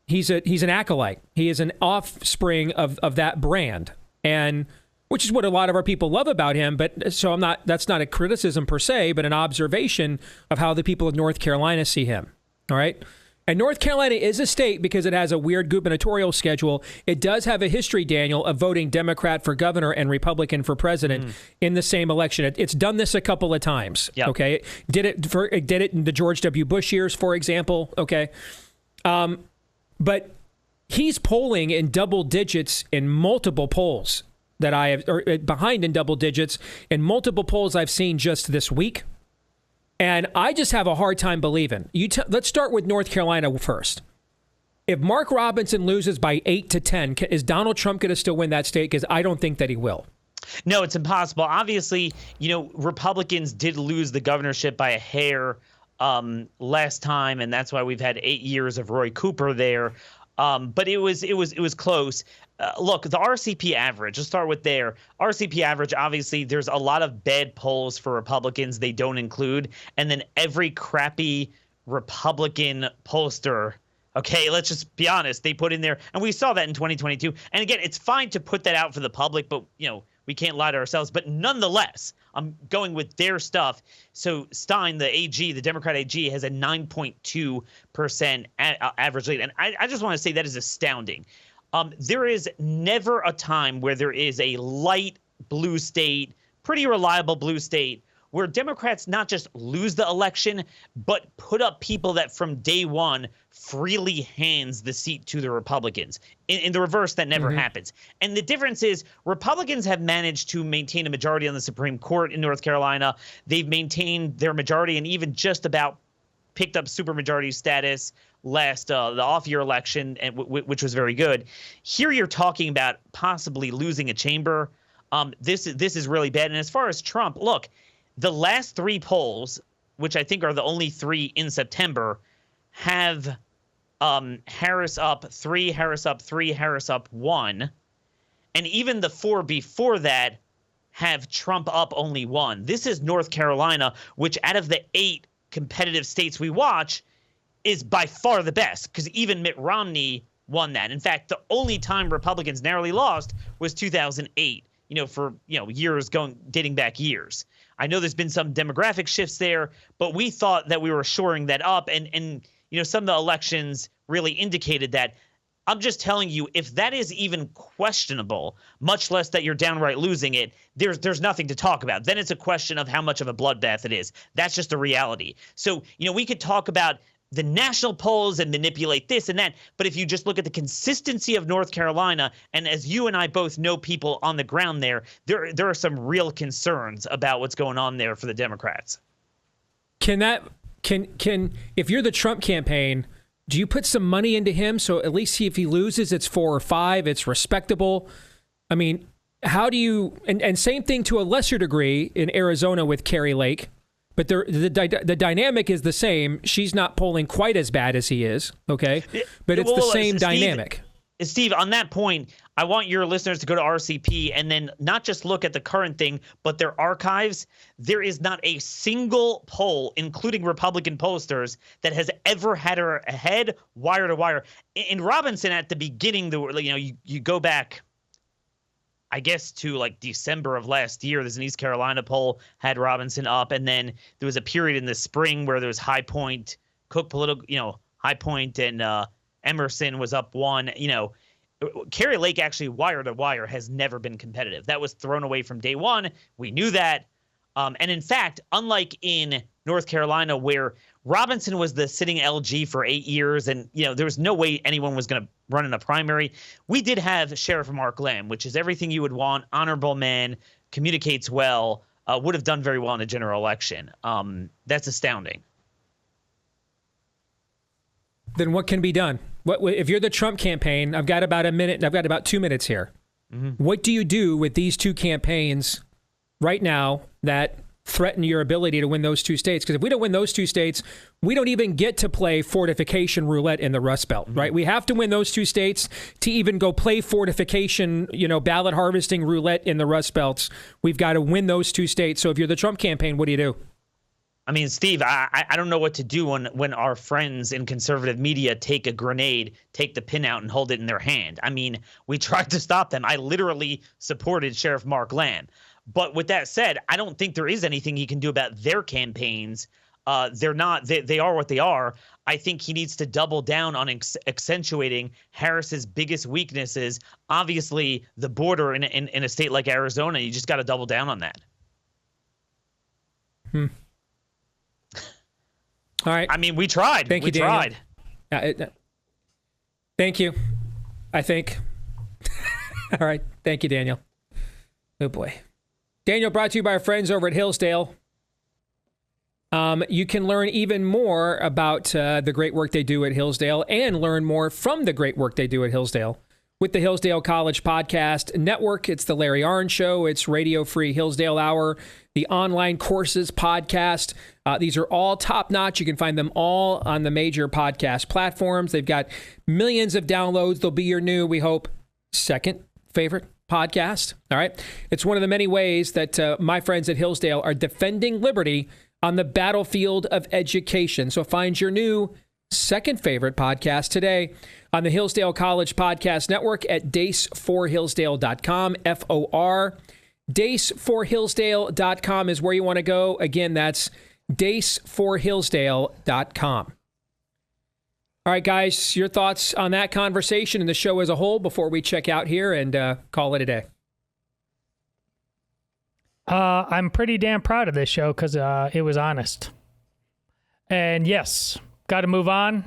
an acolyte. He is an offspring of that brand, and which is what a lot of our people love about him. But so that's not a criticism per se, but an observation of how the people of North Carolina see him. All right. And North Carolina is a state because it has a weird gubernatorial schedule. It does have a history, Daniel, of voting Democrat for governor and Republican for president in the same election. It's done this a couple of times. Yep. Okay, it did it in the George W. Bush years, for example. Okay, but he's polling in double digits in multiple polls that I have, or behind in double digits in multiple polls I've seen just this week. And I just have a hard time believing. Let's start with North Carolina first. If Mark Robinson loses by 8 to 10, is Donald Trump going to still win that state? Because I don't think that he will. No, it's impossible. Obviously, Republicans did lose the governorship by a hair last time, and that's why we've had 8 years of Roy Cooper there. But it was close. Look, the RCP average, let's start with there. RCP average, obviously, there's a lot of bad polls for Republicans they don't include. And then every crappy Republican pollster, okay, let's just be honest, they put in there. And we saw that in 2022. And again, it's fine to put that out for the public, but, we can't lie to ourselves. But nonetheless, I'm going with their stuff. So Stein, the AG, the Democrat AG, has a 9.2% average lead. And I just want to say that is astounding. There is never a time where there is a light blue state, pretty reliable blue state, where Democrats not just lose the election, but put up people that from day one freely hands the seat to the Republicans. In the reverse, that never happens. And the difference is Republicans have managed to maintain a majority on the Supreme Court in North Carolina. They've maintained their majority and even just about picked up supermajority status last the off-year election, which was very good. Here you're talking about possibly losing a chamber. This is really bad. And as far as Trump, look, the last 3 polls, which I think are the only 3 in September, have Harris up 3, Harris up 3, Harris up 1. And even the 4 before that have Trump up only 1. This is North Carolina, which out of the 8 competitive states we watch is by far the best, because even Mitt Romney won that. In fact, the only time Republicans narrowly lost was 2008, for years dating back years. I know there's been some demographic shifts there, but we thought that we were shoring that up, and some of the elections really indicated that. I'm just telling you, if that is even questionable, much less that you're downright losing it, there's nothing to talk about. Then it's a question of how much of a bloodbath it is. That's just the reality. So, we could talk about the national polls and manipulate this and that, but if you just look at the consistency of North Carolina, and as you and I both know people on the ground there are some real concerns about what's going on there for the Democrats. Can if you're the Trump campaign, do you put some money into him so at least if he loses, it's 4 or 5, it's respectable? I mean, how do you, and same thing to a lesser degree in Arizona with Kari Lake, but the dynamic is the same. She's not polling quite as bad as he is, okay? But it's the same dynamic. Steve, on that point, I want your listeners to go to RCP and then not just look at the current thing, but their archives. There is not a single poll, including Republican pollsters, that has ever had her ahead wire to wire. In Robinson, at the beginning, you go back, I guess, to like December of last year. There's an East Carolina poll had Robinson up, and then there was a period in the spring where there was High Point, High Point and Emerson was up 1. Kari Lake actually wire to wire has never been competitive. That was thrown away from day one. We knew that. And in fact, unlike in North Carolina, where Robinson was the sitting LG for 8 years, and there was no way anyone was going to run in a primary. We did have Sheriff Mark Lamb, which is everything you would want. Honorable man, communicates well, would have done very well in a general election. That's astounding. Then what can be done? What if you're the Trump campaign? I've got about a minute. I've got about 2 minutes here. What do you do with these two campaigns right now that threaten your ability to win those two states? Because if we don't win those two states, we don't even get to play fortification roulette in the Rust Belt, right? We have to win those two states to even go play fortification, ballot harvesting roulette in the Rust Belts. We've got to win those two states. So if you're the Trump campaign, what do you do? I mean, Steve, I don't know what to do when our friends in conservative media take a grenade, take the pin out, and hold it in their hand. I mean, we tried to stop them. I literally supported Sheriff Mark Lamb. But with that said, I don't think there is anything he can do about their campaigns. They're not. They are what they are. I think he needs to double down on accentuating Harris's biggest weaknesses. Obviously, the border in a state like Arizona. You just got to double down on that. All right. I mean, we tried. Thank you, Daniel. Thank you. I think. All right. Thank you, Daniel. Oh, boy. Daniel, brought to you by our friends over at Hillsdale. You can learn even more about the great work they do at Hillsdale and learn more from the great work they do at Hillsdale with the Hillsdale College Podcast Network. It's the Larry Arnn Show. It's Radio Free Hillsdale Hour, the online courses podcast. These are all top-notch. You can find them all on the major podcast platforms. They've got millions of downloads. They'll be your new, we hope, second favorite podcast. All right. It's one of the many ways that my friends at Hillsdale are defending liberty on the battlefield of education. So find your new second favorite podcast today on the Hillsdale College Podcast Network at dace4hillsdale.com, F-O-R. Dace4hillsdale.com is where you want to go. Again, that's dace4hillsdale.com. All right, guys, your thoughts on that conversation and the show as a whole before we check out here and call it a day. I'm pretty damn proud of this show because it was honest. And yes, got to move on.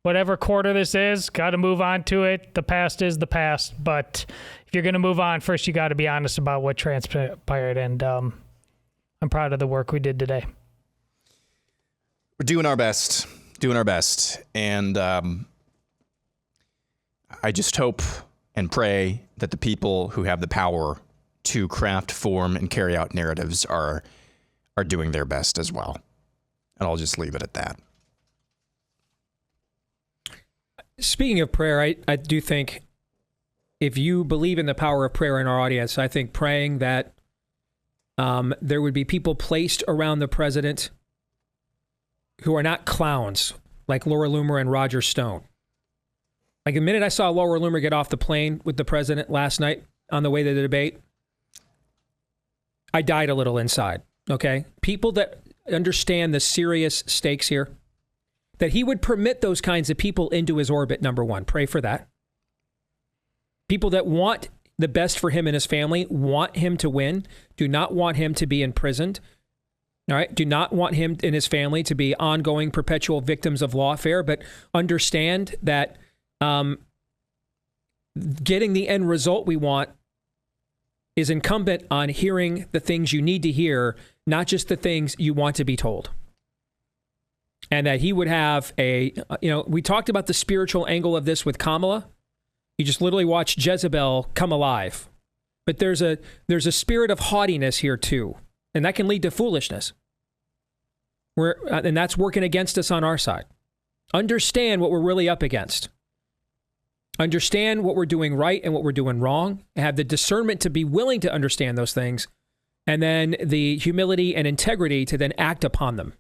Whatever quarter this is, got to move on to it. The past is the past. But if you're going to move on, first you got to be honest about what transpired. And I'm proud of the work we did today. We're doing our best. And I just hope and pray that the people who have the power to craft, form, and carry out narratives are doing their best as well. And I'll just leave it at that. Speaking of prayer, I do think if you believe in the power of prayer in our audience, I think praying that there would be people placed around the president who are not clowns like Laura Loomer and Roger Stone. Like the minute I saw Laura Loomer get off the plane with the president last night on the way to the debate, I died a little inside, okay? People that understand the serious stakes here, that he would permit those kinds of people into his orbit, number one. Pray for that. People that want the best for him and his family, want him to win, do not want him to be imprisoned, all right? Do not want him and his family to be ongoing, perpetual victims of lawfare, but understand that getting the end result we want is incumbent on hearing the things you need to hear, not just the things you want to be told. And that he would have we talked about the spiritual angle of this with Kamala. You just literally watch Jezebel come alive. But there's a spirit of haughtiness here too. And that can lead to foolishness. And that's working against us on our side. Understand what we're really up against. Understand what we're doing right and what we're doing wrong. Have the discernment to be willing to understand those things. And then the humility and integrity to then act upon them.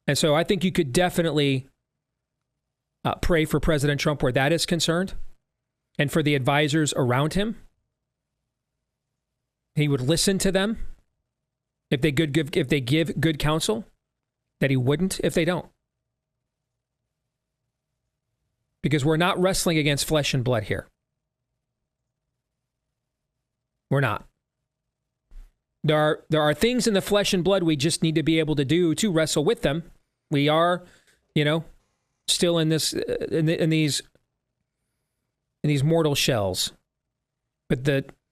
And so I think you could definitely pray for President Trump where that is concerned and for the advisors around him. He would listen to them if they give good counsel, that he wouldn't if they don't. Because we're not wrestling against flesh and blood here. We're not. There are things in the flesh and blood we just need to be able to do to wrestle with them. We are, still in this in these mortal shells. But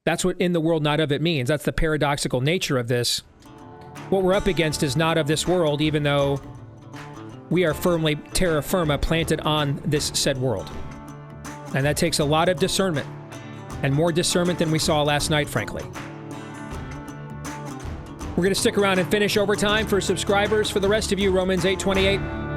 that's what in the world, not of it means. That's the paradoxical nature of this. What we're up against is not of this world, even though we are firmly terra firma planted on this said world. And that takes a lot of discernment, and more discernment than we saw last night, frankly. We're going to stick around and finish overtime for subscribers. For the rest of you, Romans 8:28.